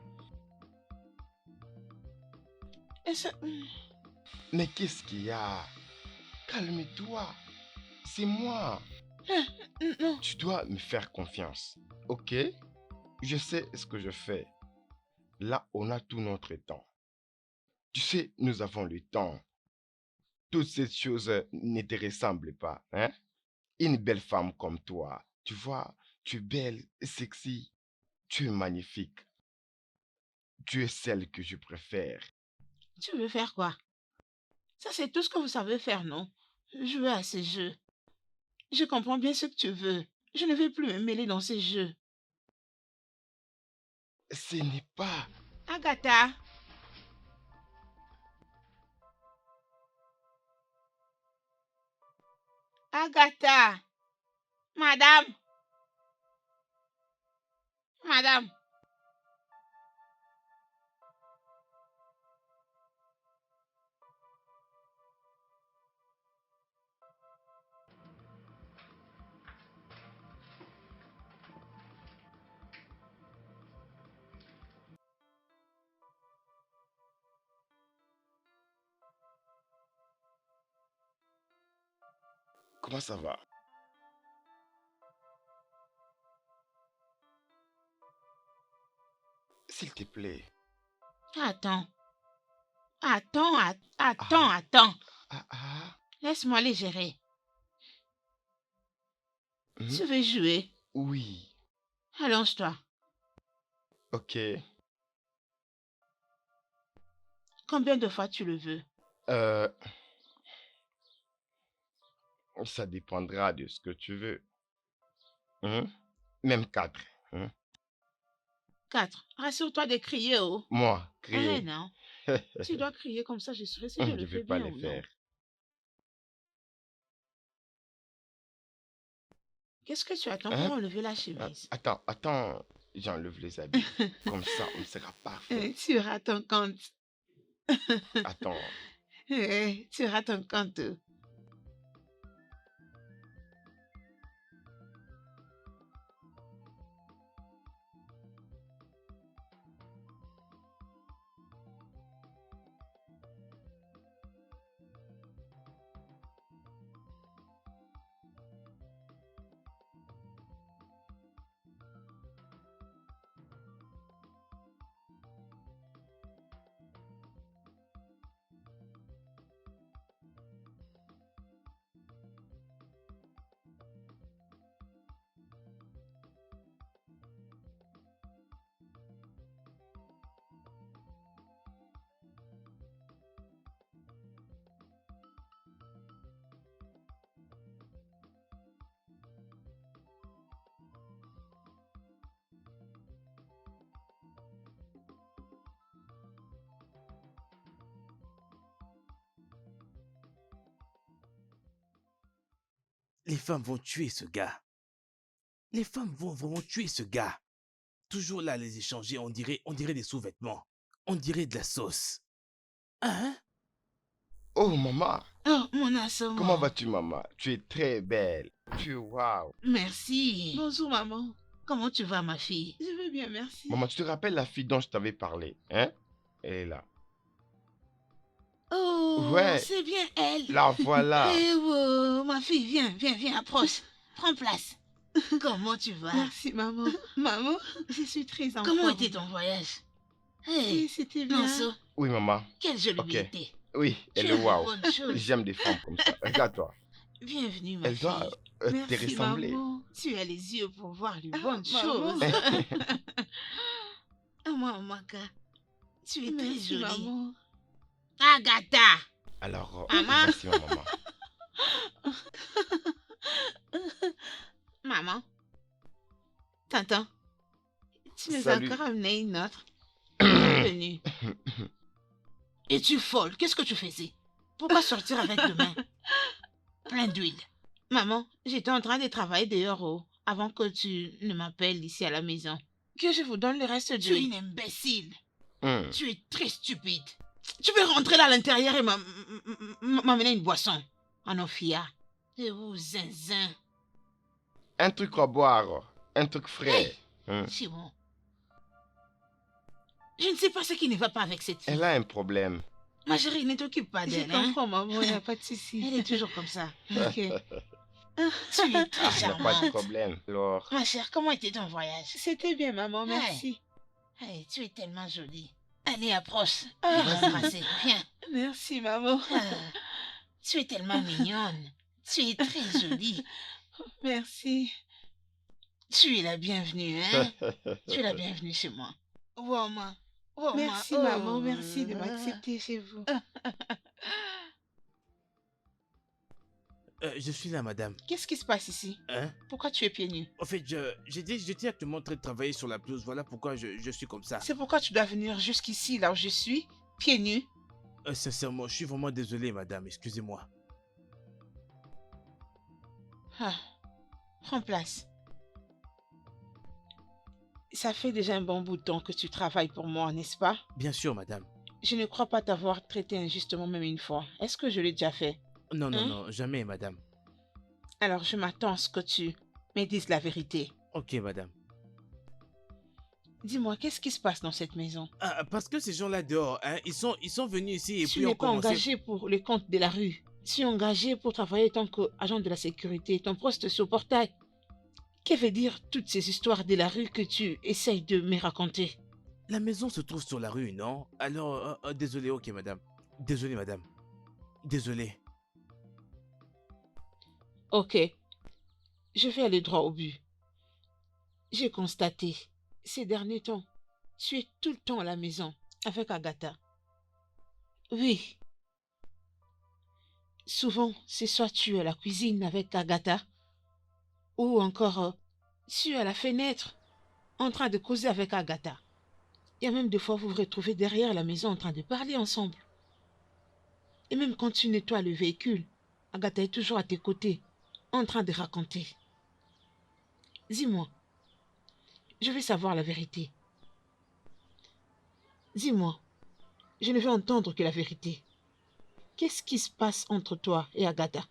Est-ce- Mais qu'est-ce qu'il y a? Calme-toi. C'est moi. Non. Tu dois me faire confiance. Ok? Je sais ce que je fais. Là, on a tout notre temps. Tu sais, nous avons le temps. Toutes ces choses ne te ressemblent pas. Hein? Une belle femme comme toi, tu vois, tu es belle, sexy, tu es magnifique. Tu es celle que je préfère. Tu veux faire quoi? Ça, c'est tout ce que vous savez faire, non? Jouer à ces jeux. Je comprends bien ce que tu veux. Je ne vais plus me mêler dans ces jeux. Ce n'est pas... Agatha, Agatha, madame, madame. Comment ça va? S'il te plaît. Attends, attends, Ah, attends. ah. Laisse-moi les gérer. Hmm? Tu veux jouer? Oui, Allonge-toi. ok. Combien de fois tu le veux? Euh, Ça dépendra de ce que tu veux. Hein? Même 4. Hein? 4. Rassure-toi de crier, oh. Moi, Eh crier. non. Tu dois crier comme ça, je saurai si je Je le ne vais fais pas bien les ou non. faire. Qu'est-ce que tu attends pour Hein? enlever la chemise? Attends, j'enlève les habits. Comme ça, on sera parfait. Tu auras ton compte. Attends, Tu auras ton compte. Les femmes vont tuer ce gars. Les femmes vont vraiment tuer ce gars. Toujours là, les échanger, on dirait des sous-vêtements. On dirait de la sauce. Hein? oh maman, Oh, mon comment assommant. vas-tu maman? Tu es très belle. Tu es waouh. Merci. Bonjour, maman. Comment tu vas, ma fille? Je vais bien, merci. Maman, tu te rappelles la fille dont je t'avais parlé, hein? Elle est là. Oh, Ouais, c'est bien elle. la voilà. Eh oh, ma fille, viens, approche. Prends place. Comment tu vas? Merci, maman. Maman, je suis très en Comment forme. était ton voyage? Oui, Hey, c'était bien. Nonso, Oui maman, quelle jolie ok. beauté. Oui, Tu elle as est de waouh. bonnes choses. J'aime des femmes comme ça. Regarde-toi. Bienvenue, ma Elle doit fille. te Merci, ressembler. maman. Tu as les yeux pour voir les Ah, bonnes maman. choses. Ah, moi, Maka, tu es très Merci, jolie. maman. Agatha, Alors, Maman. voici ma maman. Maman, t'entends? Tu nous as Salut. encore amené une autre. Bienvenue. Es-tu folle? Qu'est-ce que tu faisais? Pourquoi sortir avec deux mains plein d'huile? Maman, j'étais en train de travailler dehors avant que tu ne m'appelles ici à la maison. Que je vous donne le reste de... Tu es une imbécile. Hmm. Tu es très stupide. Tu veux rentrer là à l'intérieur et m'amener une boisson. Anofia. Et vous, zinzin. Un truc à boire, un truc frais. Hmm. C'est bon. Je ne sais pas ce qui ne va pas avec cette fille. Elle a un problème. Ma chérie, ne t'occupe pas d'elle. Je comprends, maman, il n'y a pas de souci. Elle est toujours comme ça. Ok. Tu es très Il n'y a pas de charmante. problème. Alors, Ma chère, comment était ton voyage? C'était bien, maman, merci. Hey, tu es tellement jolie. Allez, approche. Ah. Viens m'embrasser. Viens. Merci, maman. Ah, tu es tellement mignonne. Tu es très jolie. Merci. Tu es la bienvenue, hein? Tu es la bienvenue chez moi. Wow, Merci, maman, merci de m'accepter chez vous. Je suis là, madame. Qu'est-ce qui se passe ici? Hein? Pourquoi tu es pieds nus? En fait, j'étais actuellement en train de travailler sur la pelouse. Voilà pourquoi je suis comme ça. C'est pourquoi tu dois venir jusqu'ici, là où je suis, pieds nus. Sincèrement, je suis vraiment désolé, madame. Excusez-moi. Ah, prends place. Ça fait déjà un bon bout de temps que tu travailles pour moi, n'est-ce pas? Bien sûr, madame. Je ne crois pas t'avoir traité injustement même une fois. Est-ce que je l'ai déjà fait? Non, Hein? non, jamais, madame. Alors je m'attends à ce que tu me dises la vérité. Ok, madame. Dis-moi, qu'est-ce qui se passe dans cette maison? Ah, parce que ces gens-là dehors, hein, ils sont venus ici et Tu puis n'es ont pas commencé... engagé pour le compte de la rue. Tu es engagé pour travailler en tant qu'agent de la sécurité. Ton poste est au portail. Que veut dire toutes ces histoires de la rue que tu essayes de me raconter? La maison se trouve sur la rue, non? Alors, désolé, ok, madame. Désolé, madame. Désolé. Ok, je vais aller droit au but. J'ai constaté, ces derniers temps, tu es tout le temps à la maison avec Agatha. Oui. Souvent, c'est soit tu es à la cuisine avec Agatha, ou encore tu es à la fenêtre en train de causer avec Agatha. Il y a même des fois vous vous retrouvez derrière la maison en train de parler ensemble. Et même quand tu nettoies le véhicule, Agatha est toujours à tes côtés, en train de raconter. Dis-moi, je veux savoir la vérité. Dis-moi, je ne veux entendre que la vérité. Qu'est-ce qui se passe entre toi et Agatha?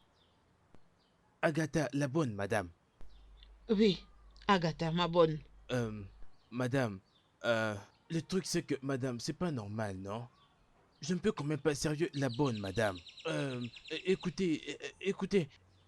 Agatha, la bonne, madame. Oui, Agatha, ma bonne. Madame, le truc c'est que, madame, c'est pas normal, non? Je ne peux quand même pas sérieux, la bonne, madame. Écoutez,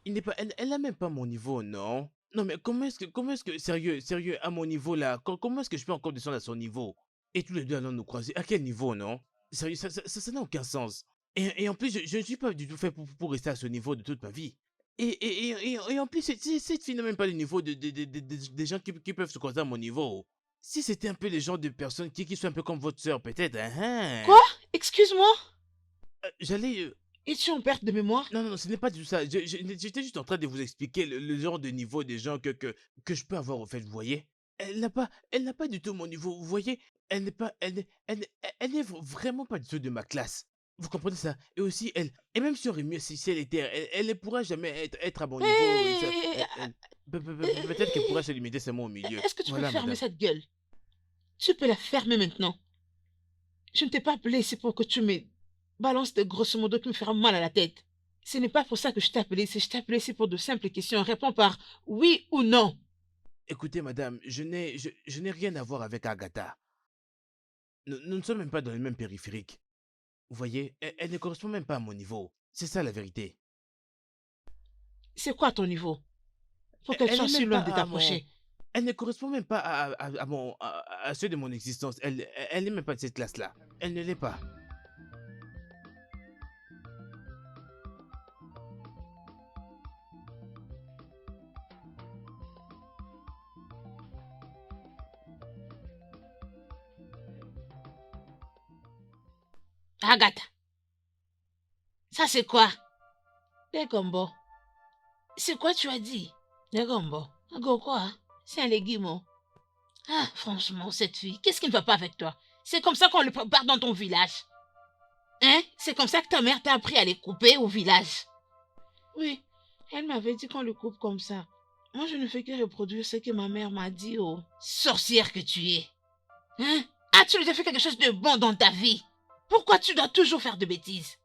elle n'a même pas mon niveau, non? Non, mais comment est-ce que, sérieux, à mon niveau là, comment est-ce que je peux encore descendre à son niveau? Et tous les deux allons nous croiser. À quel niveau, non? Sérieux, ça n'a aucun sens. Et en plus, je ne suis pas du tout fait pour rester à ce niveau de toute ma vie. Et en plus, cette fille n'a même pas le niveau des gens qui peuvent se croiser à mon niveau. Si c'était un peu les genres de personnes qui sont un peu comme votre sœur, peut-être, hein? Quoi? Excuse-moi? J'allais... Es-tu en perte de mémoire? Non, ce n'est pas du tout ça. J'étais juste en train de vous expliquer le genre de niveau des gens que je peux avoir, au fait, vous voyez? Elle n'a pas du tout mon niveau, vous voyez? Elle n'est pas... Elle n'est vraiment pas du tout de ma classe. Vous comprenez ça? Et aussi, et même si on aurait mieux, si elle était... Elle ne pourra jamais être à mon niveau. Peut-être qu'elle pourra se limiter seulement au milieu. Est-ce que tu peux Voilà, fermer madame. cette gueule? Tu peux la fermer maintenant. Je ne t'ai pas appelé ici pour que tu me balances des grosso modo qui me feront mal à la tête. Ce n'est pas pour ça que je t'ai appelé ici. Je t'ai appelé ici pour de simples questions. Réponds par oui ou non. Écoutez, madame, je n'ai rien à voir avec Agatha. Nous ne sommes même pas dans le même périphérique. Vous voyez, elle ne correspond même pas à mon niveau. C'est ça la vérité. C'est quoi ton niveau? Pour qu'elle Elle soit n'est si même loin pas de à t'approcher. Elle ne correspond même pas à ceux de mon existence. Elle n'est même pas de cette classe-là. Elle ne l'est pas. Agatha. Ça, c'est quoi? Des gombo. C'est quoi tu as dit? Des gombo. Go quoi? C'est un légume. Oh. Ah, franchement, cette fille, qu'est-ce qui ne va pas avec toi? C'est comme ça qu'on le prépare dans ton village. Hein? C'est comme ça que ta mère t'a appris à les couper au village. Oui, elle m'avait dit qu'on le coupe comme ça. Moi, je ne fais que reproduire ce que ma mère m'a dit. Oh. Sorcière que tu es. Hein? As-tu déjà fait quelque chose de bon dans ta vie? Pourquoi tu dois toujours faire de bêtises?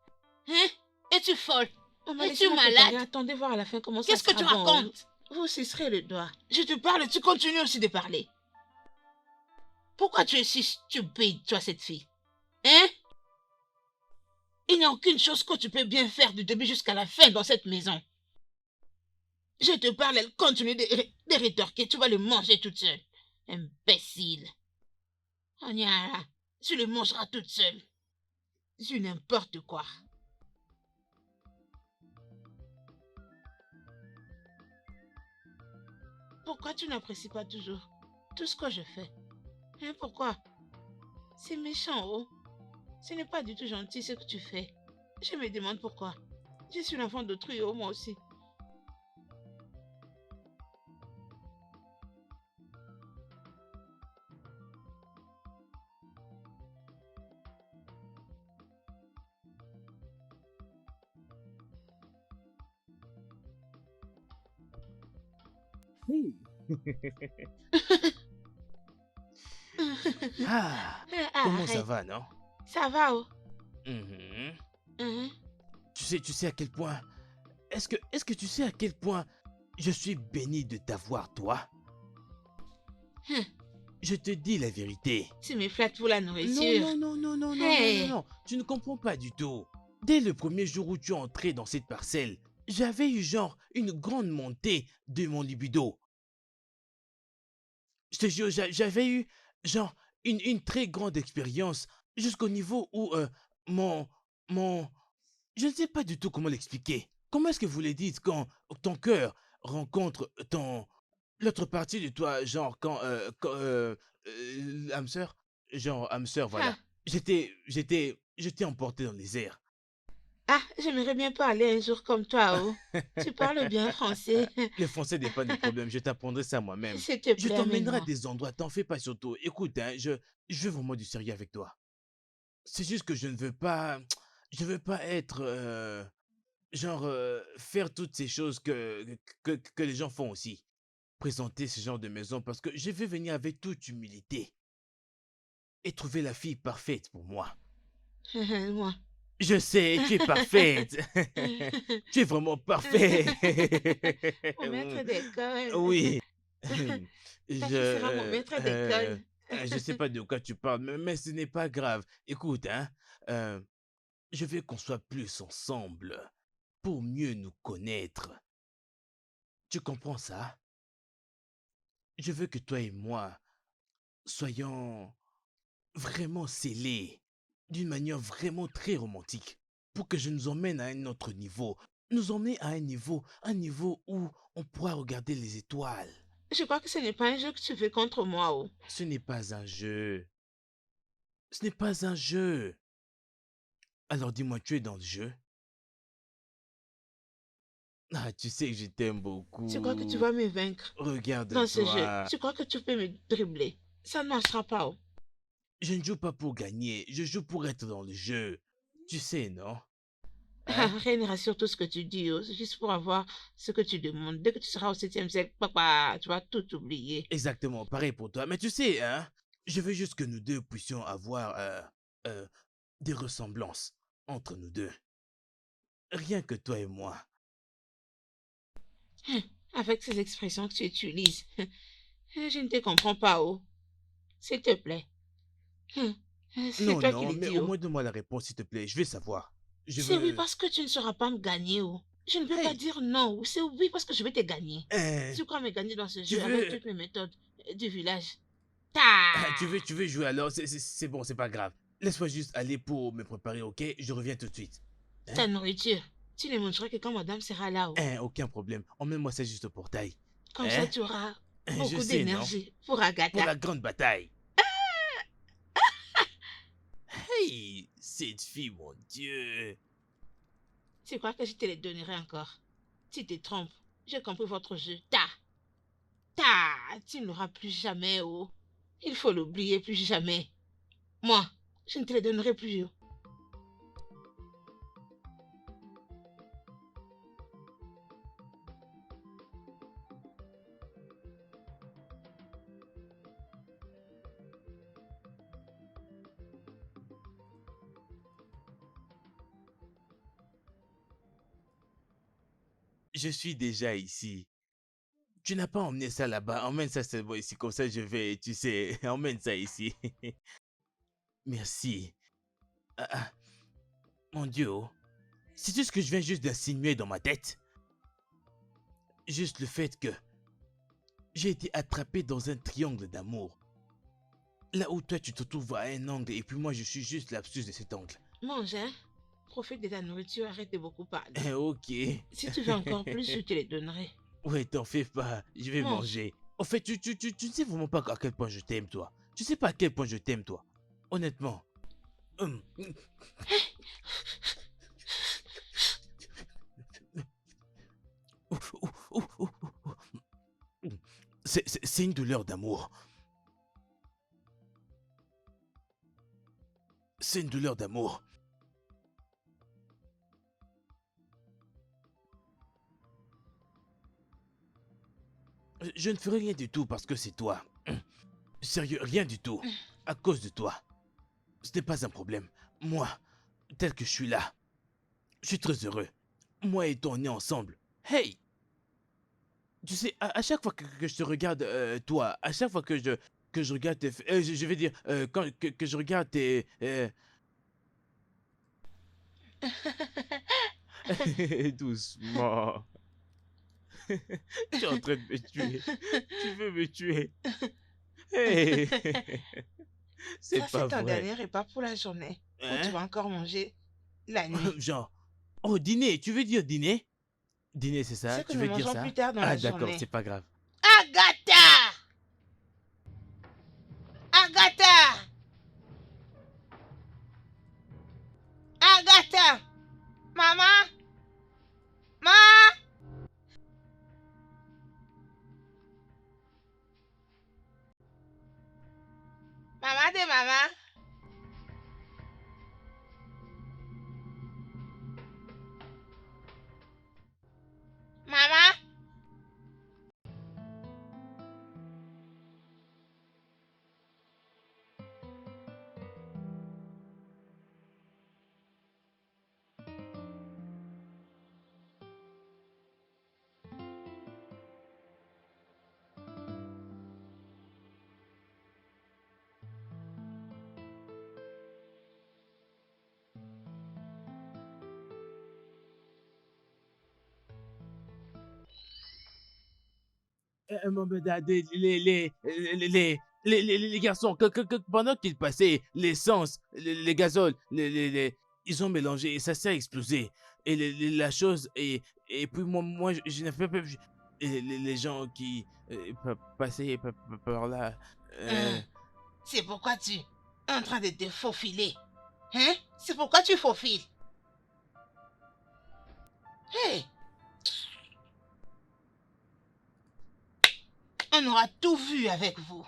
Hein? Es-tu folle? Maman, Es-tu laissez-moi malade? préparer. Attendez voir à la fin comment ça Qu'est-ce que sera tu bon. racontes? Vous sucerez le doigt. Je te parle, tu continues aussi de parler. Pourquoi tu es si stupide, toi, cette fille? Hein? Il n'y a aucune chose que tu peux bien faire du début jusqu'à la fin dans cette maison. Je te parle, elle continue de rétorquer, tu vas le manger toute seule. Imbécile. Onyara, tu le mangeras toute seule. C'est n'importe quoi. Pourquoi tu n'apprécies pas toujours tout ce que je fais? Hein, pourquoi? C'est méchant, oh. Ce n'est pas du tout gentil ce que tu fais. Je me demande pourquoi. Je suis l'enfant d'autrui, oh, moi aussi. Ah, Ah, comment ça arrête. va, non? Ça va, oh. Mhm. Mhm. Tu sais à quel point... Est-ce que tu sais à quel point je suis béni de t'avoir, toi? Hum. Je te dis la vérité. Tu me flattes pour la Non, nourriture. non, non, non, non, non, Hey. non, non, tu ne comprends pas du tout. Dès le premier jour où tu es entré dans cette parcelle, j'avais eu genre une grande montée de mon libido. Je te jure, j'avais eu genre une très grande expérience jusqu'au niveau où mon, mon... Je ne sais pas du tout comment l'expliquer. Comment est-ce que vous le dites quand ton cœur rencontre l'autre partie de toi, genre âme sœur, genre âme sœur, voilà. Ah. J'étais emporté dans les airs. Ah, j'aimerais bien parler un jour comme toi, oh. Tu parles bien français. Le français n'est pas le problème, je t'apprendrai ça moi-même. S'il te Je plaît, t'emmènerai à amène-moi. des endroits, t'en fais pas surtout. Écoute, hein, je veux vraiment du sérieux avec toi. C'est juste que je veux pas être, faire toutes ces choses que les gens font aussi. Présenter ce genre de maison parce que je veux venir avec toute humilité et trouver la fille parfaite pour moi. Moi. Je sais, tu es parfaite. Tu es vraiment parfait. Mon maître d'école. Oui. Toi, tu seras mon maître d'école. Je sais pas de quoi tu parles, mais ce n'est pas grave. Écoute, hein, euh, je veux qu'on soit plus ensemble pour mieux nous connaître. Tu comprends ça? Je veux que toi et moi soyons vraiment scellés d'une manière vraiment très romantique pour que je nous emmène à un autre niveau. Nous emmener à un niveau où on pourra regarder les étoiles. Je crois que ce n'est pas un jeu que tu fais contre moi, oh. Ce n'est pas un jeu. Ce n'est pas un jeu. Alors dis-moi, tu es dans le jeu? Ah, tu sais que je t'aime Tu crois que tu beaucoup. vas me vaincre dans ce jeu? Regarde-toi. Tu crois que tu peux me dribbler? Ça ne marchera pas, oh. Je ne joue pas pour gagner, je joue pour être dans le jeu. Tu sais, non? Ah, Hein? rien ne rassure tout ce que tu dis, oh. C'est juste pour avoir ce que tu demandes. Dès que tu seras au 7e siècle, papa, tu vas tout oublier. Exactement, pareil pour toi. Mais tu sais, hein, je veux juste que nous deux puissions avoir euh, des ressemblances entre nous deux. Rien que toi et moi. Avec ces expressions que tu utilises, je ne te comprends pas, oh. S'il te plaît. C'est Non, toi qui non, le mais dis, au oh. moins donne-moi la réponse, s'il te plaît. Je veux savoir. Je C'est oui veux... parce que tu ne sauras pas me gagner, oh. Je ne peux pas Hey, dire non, ou c'est oui parce que je vais te gagner. hein, Tu crois me gagner dans ce tu jeu avec veux... toutes mes méthodes du village? Tu veux jouer alors? C'est bon, c'est pas grave. Laisse-moi juste aller pour me préparer, ok? Je reviens tout de suite. Ta Hein? nourriture. Tu ne mangeras que quand madame sera là, oh. Aucun problème. Emmène-moi ça juste au portail. Comme ça, Hein? tu auras Je beaucoup sais, non? d'énergie pour Pour Agatha. la grande bataille. Hey, cette fille, mon Dieu. Tu crois que je te les donnerai encore? Tu te trompes. J'ai compris votre jeu. Ta! Ta! Tu ne l'auras plus jamais, oh. Il faut l'oublier plus jamais. Moi, je ne te les donnerai plus, oh. Je suis déjà ici. Tu n'as pas emmené ça là-bas. Emmène ça seulement ici. Comme ça, je vais, tu sais, emmène ça ici. Merci. Ah, ah, mon Dieu, oh. C'est tout ce que je viens juste d'insinuer dans ma tête. Juste le fait que j'ai été attrapé dans un triangle d'amour. Là où toi, tu te trouves à un angle et puis moi, je suis juste l'absus de cet angle. Mange, hein? Profite de ta nourriture, arrête de beaucoup parler. Ok. Si tu veux encore plus, je te les donnerai. Ouais, t'en fais pas. Je vais Mange. manger. En fait, tu ne sais vraiment pas à quel point je t'aime, toi. Tu sais pas à quel point je t'aime, toi. Honnêtement. Hum. C'est une douleur d'amour. C'est une douleur d'amour. Je ne ferai rien du tout parce que c'est toi. Sérieux, rien du tout. À cause de toi. Ce n'est pas un problème. Moi, tel que je suis là, je suis très heureux. Moi et toi, on est ensemble. Hey! Tu sais, à chaque fois que je te regarde, toi, à chaque fois que je regarde tes... je vais dire, que je regarde tes... Doucement. Tu es en train de me tuer. Tu veux me tuer. Hey. C'est Ça, pas c'est ton vrai. dernier repas pour la journée. Ou tu Hein? vas encore manger la nuit. Genre, oh, dîner, tu veux dire dîner? Dîner, c'est ça? C'est que Tu nous veux dire mangerons ça? plus tard dans Ah, la d'accord, journée. c'est pas grave. Agatha! Agatha! Agatha! Maman? Ma? Maman de maman? Maman? Les garçons, pendant qu'ils passaient l'essence, les gazoles, ils ont mélangé et ça s'est explosé. Et la chose, et puis moi je n'ai pas... Et les gens qui passaient par là... C'est pourquoi tu es en train de te faufiler. Hein? C'est pourquoi tu faufiles. Hey! On aura tout vu avec vous.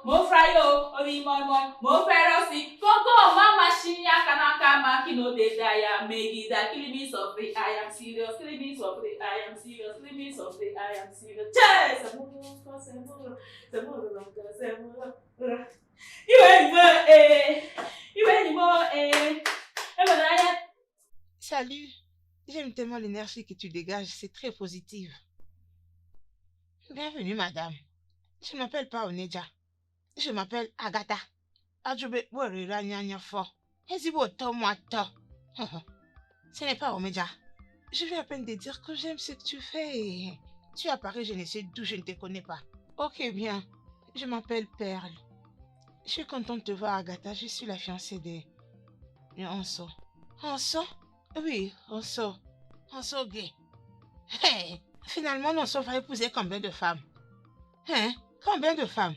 Mo frayo, obi moi moi, mo ferosi, koko mama shinya kanaka makino de daya, megida, kill me softly, I am serious, kill me softly, I am serious, kill me softly, I am serious. Che, semuro. Iwe ni mo Salut. J'aime tellement l'énergie que tu dégages, c'est très positive. Bienvenue, madame. Je ne m'appelle pas Oneja. Je m'appelle Agatha. Ajobe Borira Nyanya Fo. Ezibo Tomato. Ce n'est pas Omeja. Je viens à peine de dire que j'aime ce que tu fais. Tu apparais, je ne sais d'où, je ne te connais pas. Ok, bien. Je m'appelle Perle. Je suis contente de te voir, Agatha. Je suis la fiancée de Onso. Onso? Oui, Onso. Onso gay. Hey, finalement, Onso va épouser combien de femmes? Hein? Combien de femmes?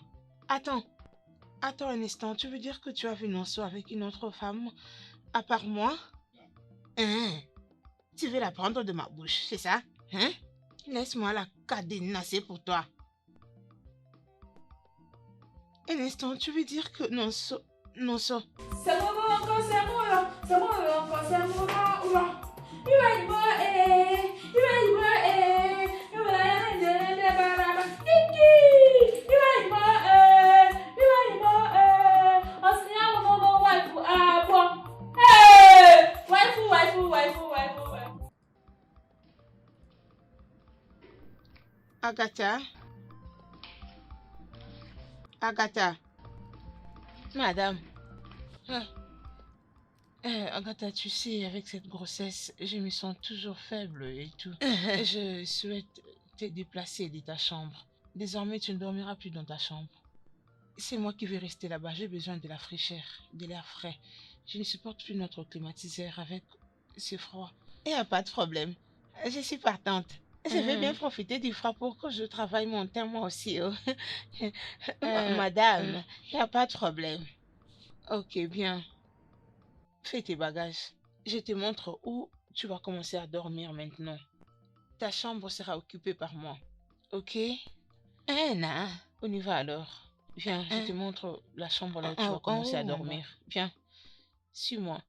Attends un instant. Tu veux dire que tu as vu Onso avec une autre femme à part moi? Hein? Tu veux la prendre de ma bouche, c'est ça? Hein? Laisse-moi la cadenasser pour toi. Un instant, tu veux dire que Nonso... C'est mon encore, c'est mon là. C'est mon encore, c'est mon là. Oula. You ain't my eh. You ain't my eh. You ain't the baraba. Kiki. You ain't my eh. You ain't my eh. Osnia momo waifu abo. Hey. Waifu. Agatha. Madame. Agatha, tu sais, avec cette grossesse, je me sens toujours faible et tout. Je souhaite te déplacer de ta chambre. Désormais, tu ne dormiras plus dans ta chambre. C'est moi qui vais rester là-bas. J'ai besoin de la fraîcheur, de l'air frais. Je ne supporte plus notre climatiseur avec ce froid. Il n'y a pas de problème. Je suis partante. Je vais bien profiter du froid pour que je travaille mon teint moi aussi. Oh. Madame, il n'y a pas de problème. Ok, bien. Fais tes bagages. Je te montre où tu vas commencer à dormir maintenant. Ta chambre sera occupée par moi. Ok? Non. On y va alors. Viens, je te montre la chambre là où tu vas commencer à dormir. Viens, suis-moi.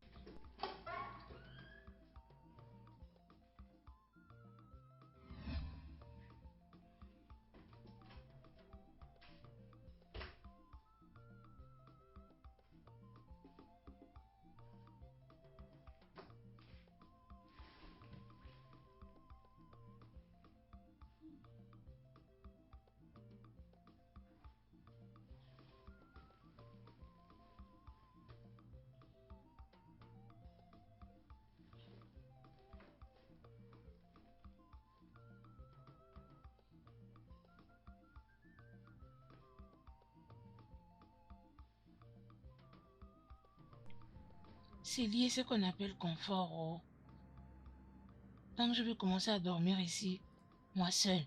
C'est lié ce qu'on appelle confort. Oh. Donc je vais commencer à dormir ici, moi seule.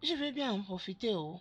Je vais bien en profiter. Oh.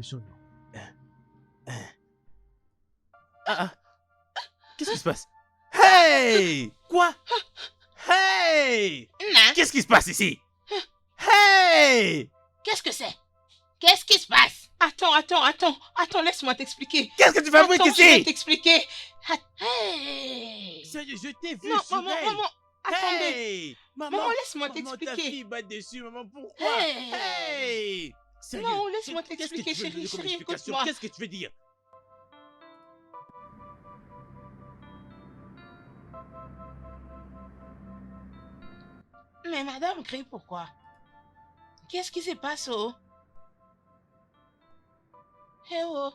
Dépêchons-nous. Ah, qu'est-ce qui se passe? Hey! Quoi? Hey! Non. Qu'est-ce qui se passe ici? Hey! Qu'est-ce que c'est? Qu'est-ce qui se passe? Attends, laisse-moi t'expliquer. Qu'est-ce que tu fabriques Attends, je vais ici? t'expliquer. Hey! Sérieux, je t'ai vu Non, sur maman, elle. maman, attendez. Hey! Maman, laisse-moi Maman, ta t'expliquer. fille bat dessus, maman, pourquoi? Hey! Hey! Sérieux, Non, laisse-moi qu'est-ce que t'expliquer, tu veux chérie, dire comme chérie, explication? écoute-moi. Qu'est-ce que tu veux dire? Mais madame crie pourquoi? Qu'est-ce qui se passe, oh? Eh oh!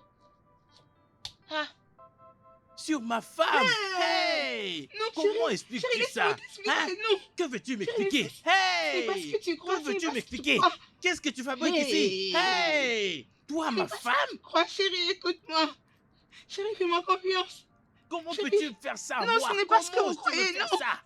Ah! Sur ma femme! Hey! Non, Comment chérie, expliques-tu laisse-moi ça? t'expliquer, Hein? non! Que veux-tu m'expliquer? C'est parce Hey! que tu crois, Que veux-tu c'est parce que m'expliquer? tu crois. Qu'est-ce que tu fabriques Hey! ici? Hey! Toi, ma parce que femme? tu crois, chérie, écoute-moi. Chérie, fais-moi confiance. Comment Chérie, peux-tu me faire ça? non, moi? ce n'est pas ce que Comment vous oses-tu me croyez, faire non. ça?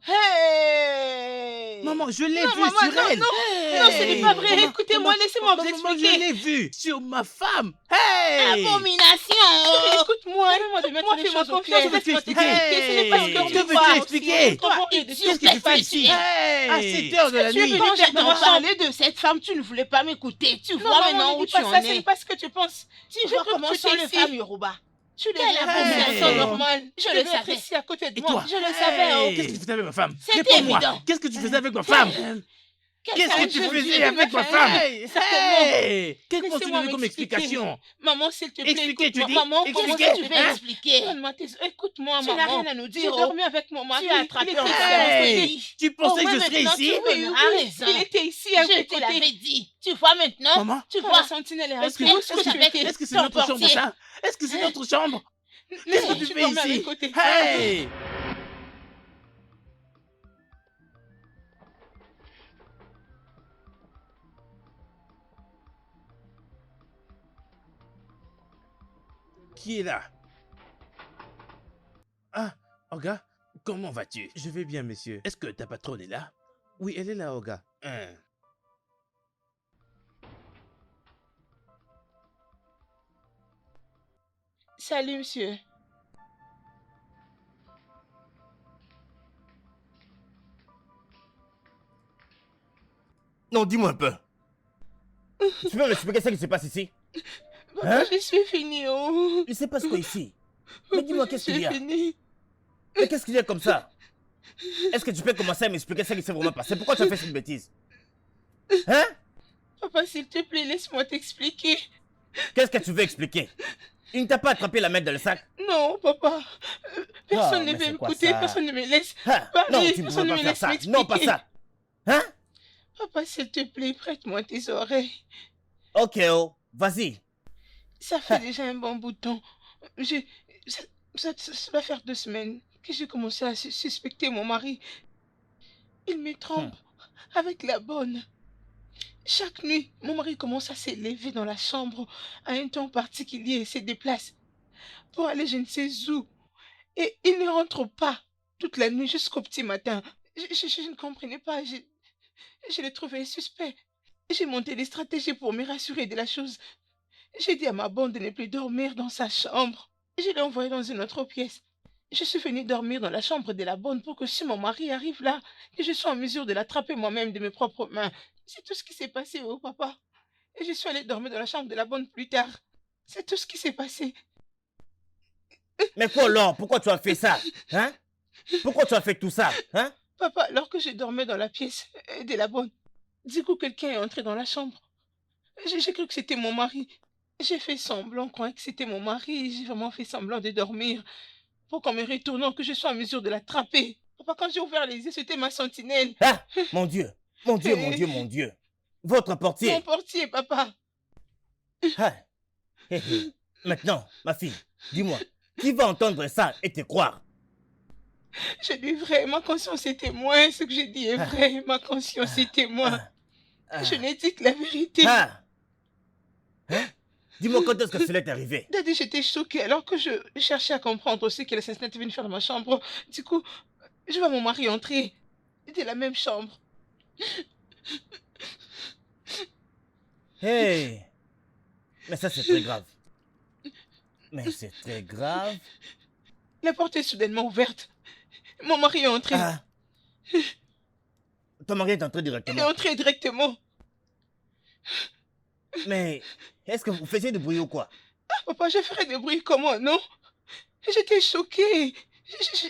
Hey! Maman, je l'ai Non, vu maman, sur non, elle. non, Hey! non, ce n'est pas vrai. Maman, Écoutez-moi, maman, laissez-moi vous maman, je expliquer. l'ai vu sur ma femme. Hey! Abomination! Chérie, écoute-moi, moi, fais-moi confiance, Que veux-tu laisse-moi expliquer? t'expliquer. Ce n'est pas ce Hey! que Que tu veux-tu vois. expliquer? Toi, Qu'est-ce que tu fais ici? Hey! À 7 heures de la Tu es nuit. venu Quand je dans ma t'en chambre. parlais de cette femme, tu ne voulais pas m'écouter. Tu Non, vois maman, maintenant ne où dis tu pas en ça, ce es. n'est pas ce que tu penses. Tu J'ai vois cru que comment tu sont étais les ici. femmes Yoruba. Tu Quelle devais abomination Hey! normale. Je le savais. Ici à côté de Et moi. toi? Je le savais, oh. Qu'est-ce que tu faisais avec ma femme? C'était Réponds-moi. évident. Qu'est-ce que tu faisais avec ma femme? Qu'est-ce que tu je faisais dis, avec ma mais femme? hey, certainement. Hey! Qu'est-ce que tu Laissez-moi donnes comme m'expliquer. explication? Maman, s'il te plaît, Expliquer, tu écoute-moi. dis? Maman, Expliquer, comment Qu'est-ce que tu tu veux veux hein? expliquer? Donne-moi écoute-moi, Tu n'as maman. rien à nous J'ai dire, oh. dormi avec mon mari. Tu as attrapé Il était un ici fer. à mes Hey! côtés. Tu pensais Au que je moins serais maintenant, ici? tu donneras raison. Il était ici à Je te côté. l'avais dit. Tu vois maintenant? Maman? Tu Quand vois? la sentinelle est Est-ce que- rentrée, où est-ce est-ce que que tu étais? Est-ce que c'est Ton notre chambre, portier. ça? Est-ce que c'est notre chambre? Qu'est-ce que tu fais dormais à mes ici? côtés. Hey! Qui est là? Ah, Olga, comment vas-tu? Je vais bien, monsieur. Est-ce que ta patronne est là? Oui, elle est là, Olga. Salut, monsieur. Non, dis-moi un peu. Tu peux m'expliquer ce qui se passe ici? Papa, Hein? je suis finie, oh. Il se passe quoi ici? Mais dis-moi, qu'est-ce qu'il y a? Je suis finie. Mais qu'est-ce qu'il y a comme ça? Est-ce que tu peux commencer à m'expliquer ce qui s'est vraiment passé? Pourquoi tu as fait cette bêtise? Hein? Papa, s'il te plaît, laisse-moi t'expliquer. Qu'est-ce que tu veux expliquer? Il ne t'a pas attrapé la main dans le sac? Non, papa. Personne mais ne veut c'est quoi m'écouter, ça? personne ne me laisse. Ah, Parlez, non, tu ne personne peux ne pas me faire laisse ça. Non, pas m'expliquer. ça. Hein? Papa, s'il te plaît, prête-moi tes oreilles. Ok, oh, vas-y. Ça fait déjà un bon bout de temps. Ça va faire 2 semaines que j'ai commencé à suspecter mon mari. Il me trompe avec la bonne. Chaque nuit, mon mari commence à s'élever dans la chambre à un temps particulier et se déplace pour aller je ne sais où. Et il ne rentre pas toute la nuit jusqu'au petit matin. Je ne comprenais pas. Je l'ai trouvé suspect. J'ai monté des stratégies pour me rassurer de la chose. J'ai dit à ma bonne de ne plus dormir dans sa chambre. Je l'ai envoyée dans une autre pièce. Je suis venue dormir dans la chambre de la bonne pour que si mon mari arrive là, que je sois en mesure de l'attraper moi-même de mes propres mains. C'est tout ce qui s'est passé, oh papa. Et je suis allée dormir dans la chambre de la bonne plus tard. C'est tout ce qui s'est passé. Mais quoi, alors? Pourquoi tu as fait ça? Hein? Pourquoi tu as fait tout ça? Hein? Papa, alors que je dormais dans la pièce de la bonne, du coup quelqu'un est entré dans la chambre. J'ai cru que c'était mon mari. J'ai fait semblant, croyant que c'était mon mari. J'ai vraiment fait semblant de dormir pour qu'en me retournant, que je sois en mesure de l'attraper. Papa, quand j'ai ouvert les yeux, c'était ma sentinelle. Ah, mon Dieu, mon Dieu, mon Dieu, mon Dieu. Votre portier. Mon portier, papa. Ah. Hé, hé. Maintenant, ma fille, dis-moi, qui va entendre ça et te croire? Je dis vrai, ma conscience est témoin. Ce que j'ai dit est vrai, ma conscience est témoin. Je n'ai dit que la vérité. Ah. Hein? Dis-moi quand est-ce que cela est arrivé? Daddy, j'étais choquée alors que je cherchais à comprendre aussi que l'assassin était venu faire dans ma chambre. Du coup, je vois mon mari entrer de la même chambre. Hey. Mais ça, c'est très grave. Mais c'est très grave. La porte est soudainement ouverte. Mon mari est entré. Ah. Ton mari est entré Il est directement. entré directement. Mais est-ce que vous faisiez du bruit ou quoi? Papa, je ferais des bruits comment, non? J'étais choquée.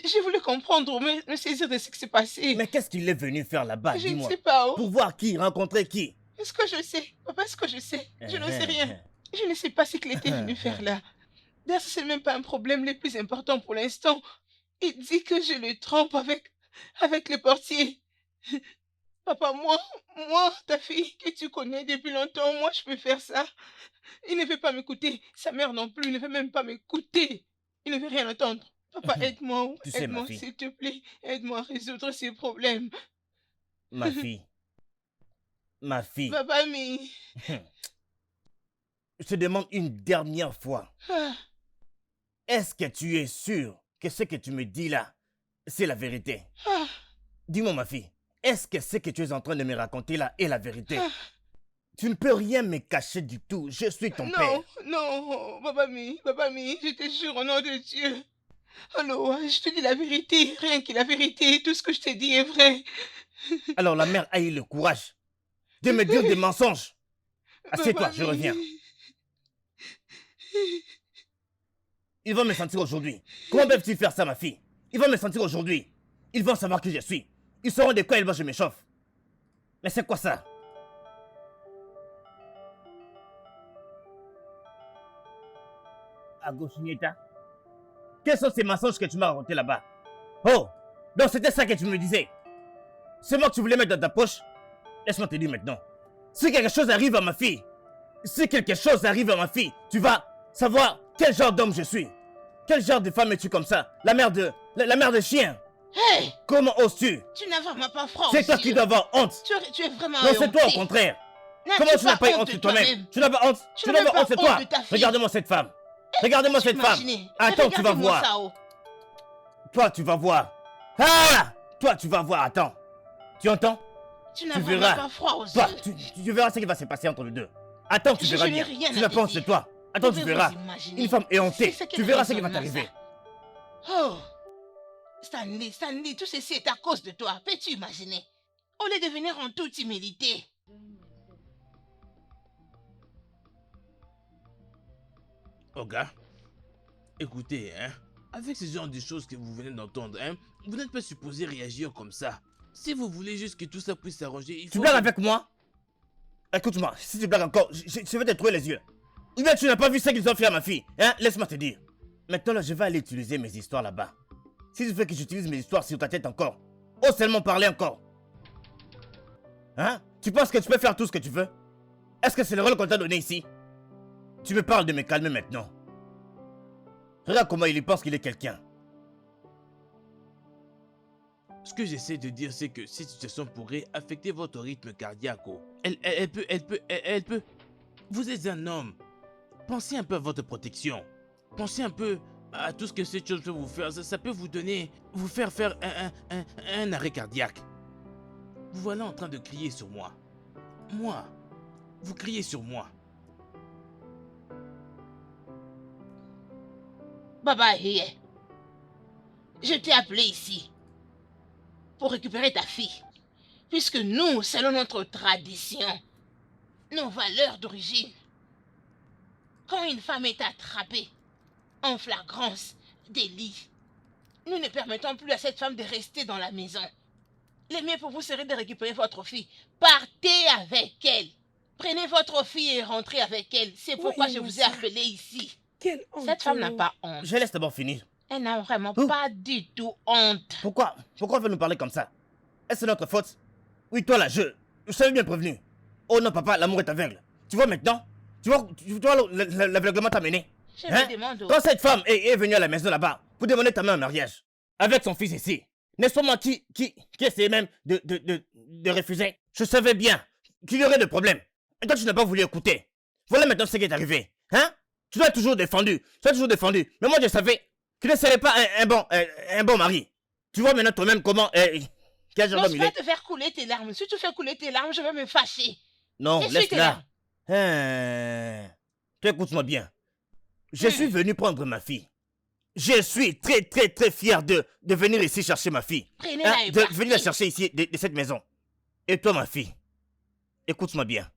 J'ai voulu comprendre, me saisir de ce qui s'est passé. Mais qu'est-ce qu'il est venu faire là-bas? Je ne Dis-moi. sais pas. Oh. Pour voir qui? Rencontrer qui? Est-ce que je sais? Papa, est-ce que je sais? Je n'en sais rien. Je ne sais pas ce qu'il était venu faire là. D'ailleurs, ce n'est même pas un problème le plus important pour l'instant. Il dit que je le trompe avec le portier. Papa, moi, ta fille que tu connais depuis longtemps, moi, je peux faire ça. Il ne veut pas m'écouter. Sa mère non plus, il ne veut même pas m'écouter. Il ne veut rien entendre. Papa, aide-moi. Tu sais, ma Aide-moi, fille. s'il te plaît. Aide-moi à résoudre ces problèmes. Ma fille. Ma fille. Papa, mais... Je te demande une dernière fois. Ah, Est-ce que tu es sûr que ce que tu me dis là, c'est la vérité? ah, Dis-moi, ma fille. Est-ce que ce que tu es en train de me raconter là est la vérité? ah. Tu ne peux rien me cacher du tout. Je suis ton père. Non, Papa, je te jure au nom de Dieu. Alors, je te dis la vérité, rien que la vérité. Tout ce que je te dis est vrai. Alors la mère a eu le courage de me dire des mensonges. Assieds-toi, Papa, je reviens. Ils vont me sentir aujourd'hui. Comment peuvent-ils faire ça, ma fille? Ils vont me sentir aujourd'hui. Ils vont savoir qui je suis. Ils sauront de quoi je m'échauffe. Mais c'est quoi ça? Agosinieta, quels sont ces mensonges que tu m'as racontés là-bas? Oh, donc c'était ça que tu me disais. C'est moi que tu voulais mettre dans ta poche? Laisse-moi te dire maintenant. Si quelque chose arrive à ma fille, tu vas savoir quel genre d'homme je suis. Quel genre de femme es-tu comme ça? La mère de chien. Hey, Comment oses-tu? tu n'as vraiment pas froid. C'est toi qui dois avoir honte. Tu es vraiment Non, c'est toi au honté. contraire. N'as-tu Comment tu n'as pas eu honte honte de de toi-même? toi-même? Tu n'as pas honte? Tu Tu n'as n'as pas pas honte, c'est honte toi. de ta fille. Regarde-moi cette femme. Regarde-moi cette femme. Imaginez. Attends, tu vas Regardez-moi voir. ça, oh. Toi, tu vas voir. Ah! Toi, tu vas voir. Attends. Tu entends? Tu n'as Tu vraiment verras. pas froid aux Toi, yeux. tu verras ce qui va se passer entre les deux. Attends, tu Je verras n'ai bien. rien Tu à n'as te pas honte de dire. toi. Attends, tu Pouvez-vous verras. imaginer? Une femme éhontée. C'est ce Tu qu'elle verras ce qui va raisonne, t'arriver. ça. Oh, Stanley, tout ceci est à cause de toi. Peux-tu imaginer? Au lieu de venir en toute humilité. Oh gars, écoutez, hein, avec ce genre de choses que vous venez d'entendre, hein, vous n'êtes pas supposé réagir comme ça. Si vous voulez juste que tout ça puisse s'arranger, il faut... Tu blagues avec moi? Écoute-moi, si tu blagues encore, je vais te trouver les yeux. Ou bien tu n'as pas vu ce qu'ils ont fait à ma fille, hein? Laisse-moi te dire. Maintenant, là, je vais aller utiliser mes histoires là-bas. Si tu veux que j'utilise mes histoires sur ta tête encore, ose seulement parler encore. Hein? Tu penses que tu peux faire tout ce que tu veux? Est-ce que c'est le rôle qu'on t'a donné ici? Tu me parles de me calmer maintenant. Regarde comment il y pense qu'il est quelqu'un. Ce que j'essaie de dire, c'est que cette situation pourrait affecter votre rythme cardiaque. Oh. Elle peut... Vous êtes un homme. Pensez un peu à votre protection. Pensez un peu à tout ce que cette chose peut vous faire. Ça peut vous faire faire un arrêt cardiaque. Vous voilà en train de crier sur moi. Moi. Vous criez sur moi. Baba Hiye, je t'ai appelé ici pour récupérer ta fille. Puisque nous, selon notre tradition, nos valeurs d'origine, quand une femme est attrapée en flagrance délit, nous ne permettons plus à cette femme de rester dans la maison. Le mieux pour vous serait de récupérer votre fille. Partez avec elle. Prenez votre fille et rentrez avec elle. C'est pourquoi je vous ai appelé ici. Quelle honte. Cette femme n'a pas honte. Je laisse d'abord finir. Elle n'a vraiment Oh. pas du tout honte. Pourquoi veut nous parler comme ça? Est-ce que c'est notre faute? Oui, toi là, je savais bien prévenu. Oh non, papa, l'amour est aveugle. Tu vois maintenant? Tu vois l'aveuglement t'a mené? Je Hein? me demande où. Quand cette femme est venue à la maison là-bas pour demander ta main en mariage, avec son fils ici, n'est-ce pas moi qui essayait même de refuser? Je savais bien qu'il y aurait des problèmes. Et toi, tu n'as pas voulu écouter. Voilà maintenant ce qui est arrivé. Hein? Tu l'as toujours défendu. Mais moi, je savais qu'il ne serait pas un bon mari. Tu vois maintenant toi-même comment... quel genre Non, d'homme je il vais est. te faire couler tes larmes. Si tu fais couler tes larmes, je vais me fâcher. Non, Essuie tes laisse-la. larmes. toi écoute-moi bien. Je suis venu prendre ma fille. Je suis très, très, très fier de venir ici chercher ma fille. Prenez-la et De partez. venir la chercher ici, de cette maison. Et toi, ma fille, écoute-moi bien.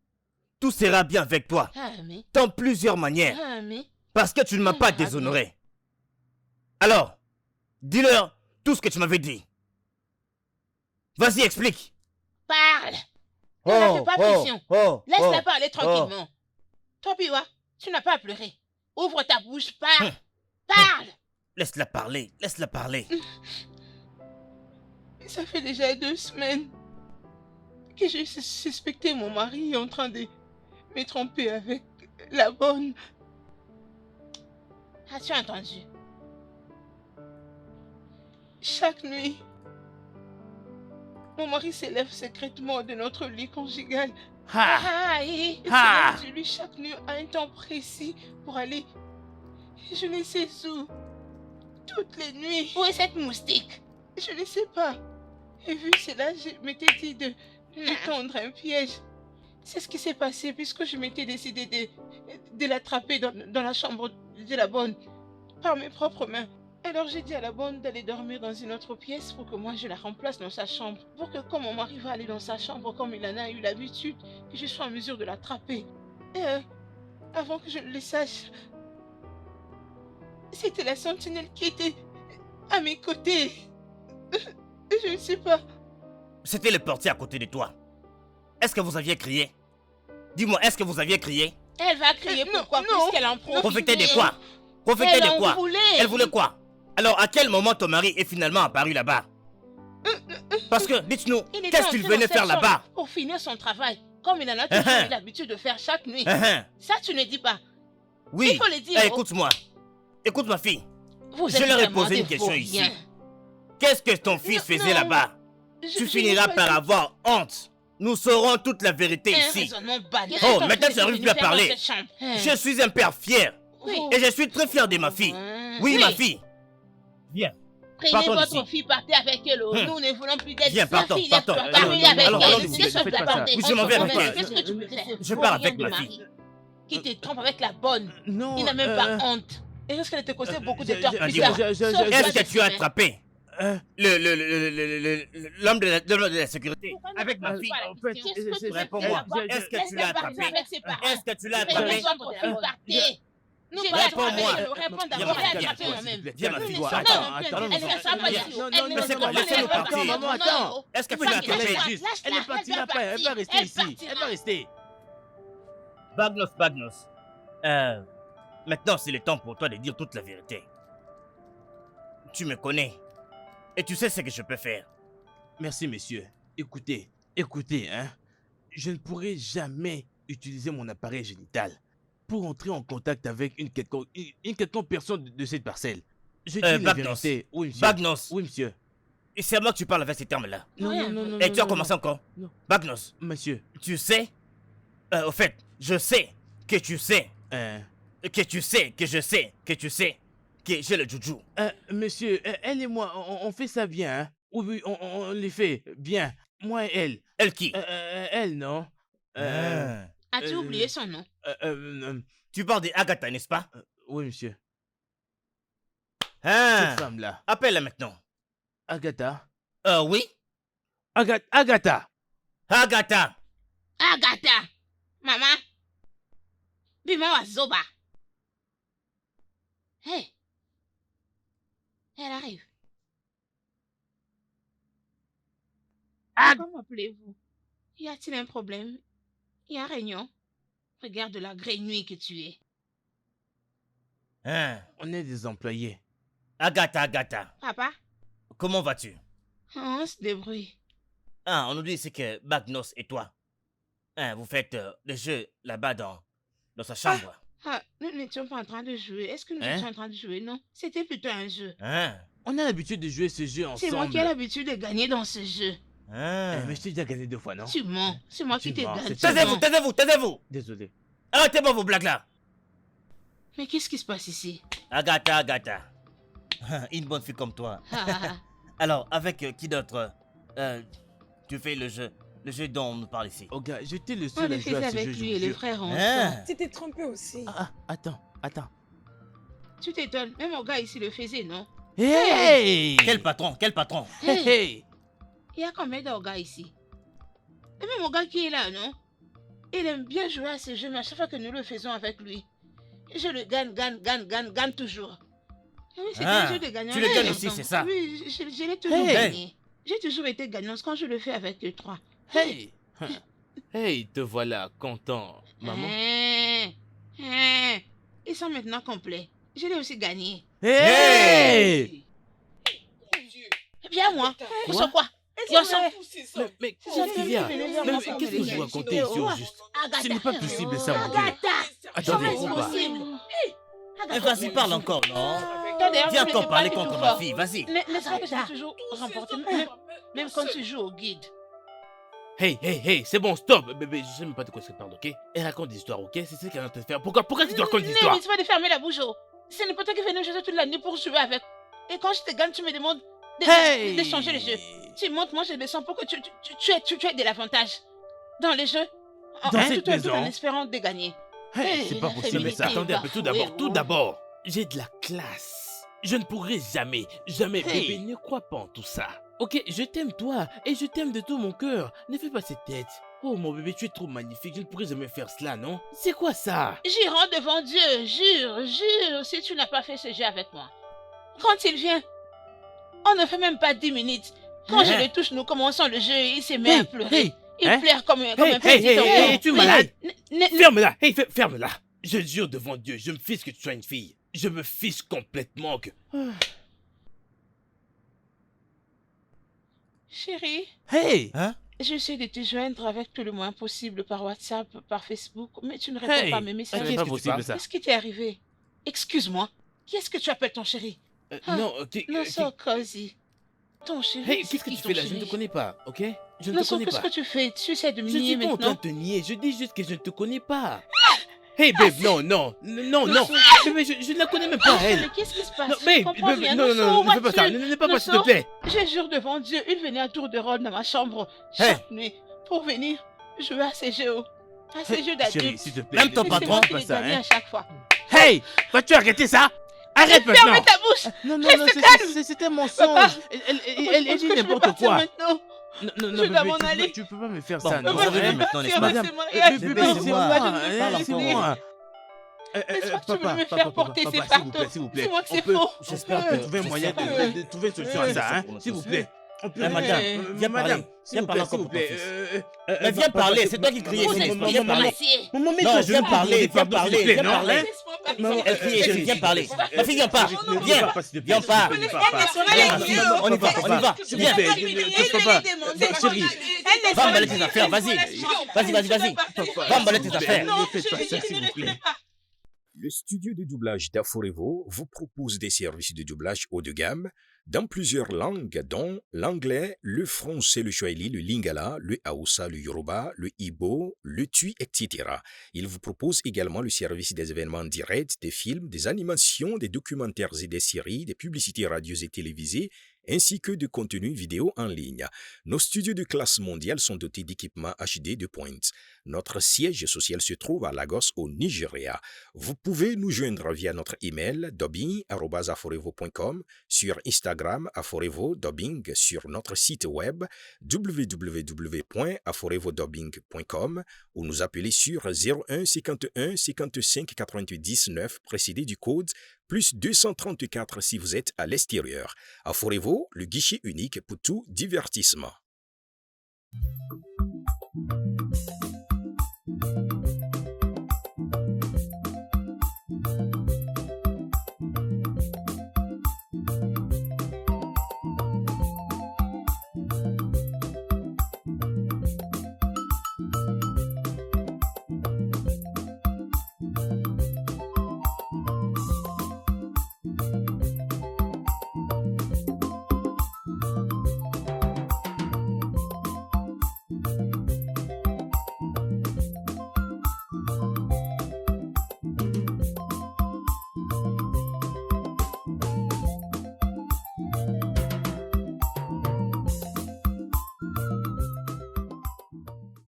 Tout sera bien avec toi, Ah, mais... dans plusieurs manières. Ah, mais... Parce que tu ne m'as pas déshonoré. Alors, dis-leur tout ce que tu m'avais dit. Vas-y, explique. Parle. Ne la fais pas pression. Laisse-la parler tranquillement. Toi, Piwa, tu n'as pas à pleurer. Ouvre ta bouche, parle. Parle. Laisse-la parler, laisse-la parler. Ça fait déjà 2 semaines que j'ai suspecté mon mari en train de me tromper avec la bonne. As-tu entendu? Chaque nuit, mon mari s'élève secrètement de notre lit conjugal. Et se lève de lui chaque nuit à un temps précis pour aller, je ne sais où, toutes les nuits. Où est cette moustique? Je ne sais pas. Et vu cela, je m'étais dit de tendre un piège. C'est ce qui s'est passé puisque je m'étais décidé de l'attraper dans la chambre de la bonne par mes propres mains. Alors j'ai dit à la bonne d'aller dormir dans une autre pièce pour que moi je la remplace dans sa chambre. Pour que quand mon mari va aller dans sa chambre comme il en a eu l'habitude, que je sois en mesure de l'attraper. Et avant que je ne le sache, c'était la sentinelle qui était à mes côtés. Je ne sais pas. C'était le portier à côté de toi. Est-ce que vous aviez crié? Dis-moi, est-ce que vous aviez crié? Elle va crier pourquoi? non, Puisqu'elle en profite. Profitez de quoi? Profitez de quoi? Elle voulait quoi? Alors, à quel moment ton mari est finalement apparu là-bas? Parce que, dites-nous, Il était qu'est-ce qu'il entré dans venait cette faire chambre là-bas? pour finir son travail, comme il en a toujours eu l'habitude de faire chaque nuit. Ça, tu ne dis pas. Oui. Il faut le dire. Écoute-moi. Écoute ma fille. Vous Je êtes leur ai vraiment posé des une question ici. vauriens. Qu'est-ce que ton fils faisait là-bas? Tu finiras par avoir honte. Nous saurons toute la vérité Un ici. raisonnement banal. Oh, Comme maintenant tu tu es n'arrives venu plus à faire dans parler. cette chambre. Je suis un père fier. Oui. Et je suis très fier de ma fille. Oui, ma fille. Viens. Prenez Partons votre d'ici. fille, partez avec elle. Nous ne voulons plus d'être Viens, sa partons, fille. partons. Laisse-toi parler Alors, avec alors, elle. allons-y, Qu'est-ce que tu faites vas pas ça. porter? Oui, je m'en vais avec elle. Qu'est-ce que tu peux faire? Je pars avec Vaurien ma de fille. mari qui te trompe avec la bonne. Non. Il n'a même pas honte. Et est-ce qu'elle te causait beaucoup de tort plus dis-moi, tard? Est-ce que tu as attrapé l'homme de la sécurité avec ma fille? Réponds-moi. Est-ce que tu l'as attrapé? Est-ce que tu l'as attrapé? Nous Réponds-moi. Réponds d'abord à attraper moi-même. Viens, ma fille. Elle ne restera pas ici. Mais c'est quoi? Laissez-nous partir. Maman, attends. Est-ce que tu l'as attrapé? Elle ne partira pas. Elle va rester ici. Elle va rester. Bagnos. Maintenant, c'est le temps pour toi de dire toute la vérité. Tu me connais. Et tu sais ce que je peux faire. Merci, monsieur. Écoutez, hein. Je ne pourrai jamais utiliser mon appareil génital pour entrer en contact avec une quelconque personne de cette parcelle. Je dis la Bagnos. vérité. Oui, monsieur. Bagnos. Oui, monsieur. Et c'est à moi que tu parles avec ces termes-là. Non. Et tu as commencé encore? Non. Bagnos. Monsieur. Tu sais? Au fait, je sais que tu sais. Que tu sais, que je sais, que tu sais que j'ai le juju. Monsieur, elle et moi, on fait ça bien, hein? Oui, on les fait bien. Moi et elle. Elle qui? Elle, non? As-tu oublié son nom? Tu parles d'Agatha, n'est-ce pas? Oui, monsieur. Cette femme-là. Appelle-la maintenant. Agatha? Oui? Agatha! Agatha! Agatha! Maman! Bima wa Zoba! Hey! Elle arrive. Comment m'appelez-vous? Y a-t-il un problème? Y a un réunion? Regarde la grenouille que tu es. On est des employés. Agatha. Papa? Comment vas-tu? On se débrouille. On nous dit ici que Bagnos et toi, vous faites le jeu là-bas dans sa chambre. Nous n'étions pas en train de jouer. Est-ce que nous étions en train de jouer? Non, c'était plutôt un jeu. On a l'habitude de jouer ce jeu ensemble. C'est moi qui ai l'habitude de gagner dans ce jeu. Mais je t'ai déjà gagné 2 fois, non? Tu mens. C'est moi qui t'ai gagné. Taisez-vous! Désolé. Arrêtez-moi vos blagues là! Mais qu'est-ce qui se passe ici? Agatha. Une bonne fille comme toi. Alors, avec qui d'autre tu fais le Le jeu dont on nous parle ici. Oh gars, j'étais le On seul à le jouer faisait à ce avec jeu, je lui vous et les jure. frères ensemble. Hein? Tu t'es trompé aussi. Attends. Tu t'étonnes, même mon gars ici le faisait, non? Hey! Quel patron? Quel patron? Hey! Il y a combien de gars ici? Et même mon gars qui est là, non? Il aime bien jouer à ce jeu, mais à chaque fois que nous le faisons avec lui, je le gagne toujours. Oui, c'est un jeu de gagnant. Tu le gagnes aussi, c'est ça? Oui, je l'ai toujours gagné. J'ai toujours été gagnante quand je le fais avec eux trois. Hey! Hey, te voilà content, maman. Ils sont maintenant complets. Je l'ai aussi gagné. Hey! Viens moi. Quoi? Ils sont quoi? Elles Ils sont sont- là, poussées, ça. Mais C'est qu'est-ce qu'il y a? venez, Mais ensemble, qu'est-ce que les vous gars. racontez ici au juste? Ce n'est pas possible ça, mon Dieu. Attendez, Comment on c'est va. possible? Mais vas-y, parle encore, non? D'ailleurs, Viens vous encore n'êtes parler pas contre du ma tout fille, vas-y. N'est-ce pas que j'ai toujours remporté, même quand tu joues au guide? Hey, c'est bon, stop. Bébé, je sais même pas de quoi tu parles, ok? Elle raconte des histoires, ok? C'est ce qu'elle est en train de faire. Pourquoi tu te racontes des histoires? Ne pas de fermer la bouche. Ce n'est pas toi qui venais me chercher toute la nuit pour jouer avec. Et quand je te gagne, tu me demandes de changer les jeux. Tu montes, moi je descends pour que tu aies de l'avantage dans les jeux. Dans cette tout maison? en espérant de gagner. Hey, c'est pas la possible, mais ça. féminité Attendez un peu, bafouée, tout d'abord. J'ai de la classe. Je ne pourrai jamais, Hey. bébé, ne crois pas en tout ça. Ok, je t'aime toi, et je t'aime de tout mon cœur. Ne fais pas cette tête. Oh mon bébé, tu es trop magnifique, je ne pourrais jamais faire cela, non? C'est quoi ça? Jurons devant Dieu, jure, si tu n'as pas fait ce jeu avec moi. Quand il vient, on ne fait même pas 10 minutes. Quand je le touche, nous commençons le jeu et il se met à pleurer. Il pleure comme un petit enfant. Es-tu malade? Ne- Ferme-la, ferme-la. Je jure devant Dieu, je me fiche que tu sois une fille. Je me fiche complètement que... Chérie, Hey! Hein? j'essaie de te joindre avec tout le moins possible par WhatsApp, par Facebook, mais tu ne réponds Hey! pas à mes Ce messages. n'est pas possible ça. Qu'est-ce qui t'est arrivé? Excuse-moi, qui est-ce que tu appelles ton chéri? Non, Non, so cozy. Ton chéri, Hey, c'est qu'est-ce que qui tu ton fais là? Je ne chéri? te connais pas, ok? Je ne Non, te so, connais qu'est-ce pas. que tu fais? Tu essaies de me Je nier dis pas en train maintenant? de te nier, je dis juste que je ne te connais pas. Hey babe, non. Bébé, je ne la connais même pas, Mais elle. qu'est-ce qui se passe? Non, Je babe, comprends rien. non, So, ne fais pas ça, what ne pas, Non, s'il te so, plaît. Je jure devant Dieu, il venait à tour de rôle dans ma chambre Hey. chaque nuit pour venir jouer à ces jeux. À ces jeux Chérie, d'adultes. s'il te plaît. Même ton Mais c'est patron, moi qui pas les ça, gagnais hein. à chaque fois. Hey, vas-tu arrêter ça? Arrête maintenant. Ferme ta bouche! Non, Reste calme. c'était un Papa, mensonge. Elle Est-ce dit que je peux n'importe partir quoi. maintenant? Non, Je dois m'en aller. tu peux pas me faire Bon, ça, bon, non. vous avez vu maintenant, n'est-ce pas? C'est mariage. Bébé, Non, c'est moi, moi, je ne veux pas c'est rester. moi. Est-ce que tu veux me faire porter ces fardeaux? S'il vous plaît. C'est moi que c'est On peut- faux. J'espère qu'on peut trouver un moyen de trouver une solution à ça, hein. S'il vous plaît. On peut- Madame, viens madame, parler. s'il vous Viens plaît, parler s'il vous encore plaît. pour ton Mais viens parler, c'est toi qui criais. Vous Viens êtes parler. déplacés. Maman, mets Non, ton viens genou, parler, s'il vous plaît, viens non, parler. hein? Laisse-moi Elle criait, chérie, viens parler. Ma fille, viens pas. Non, Viens. Papa, s'il te plaît, Viens pas. s'il te plaît, Elle papa. n'est pas là, Viens, Dieu. on y va, on y va. S'il vous Viens. plaît, Elle ne me fais pas. demandait Chérie. Va emballer tes affaires, vas-y. Vas-y. Va emballer tes affaires. Ne faites pas ça, s'il vous plaît. Le studio de doublage d'Aforevo vous propose des services de doublage haut de gamme dans plusieurs langues, dont l'anglais, le français, le swahili, le lingala, le haoussa, le yoruba, le ibo, le tui, etc. Il vous propose également le service des événements directs, des films, des animations, des documentaires et des séries, des publicités radios et télévisées, ainsi que de contenus vidéo en ligne. Nos studios de classe mondiale sont dotés d'équipements HD de pointe. Notre siège social se trouve à Lagos, au Nigeria. Vous pouvez nous joindre via notre email dubbing@aforevo.com, sur Instagram Aforevo Dubbing, sur notre site web www.aforevodubbing.com ou nous appeler sur 01 51 55 99 précédé du code plus 234 si vous êtes à l'extérieur. Aforevo, le guichet unique pour tout divertissement.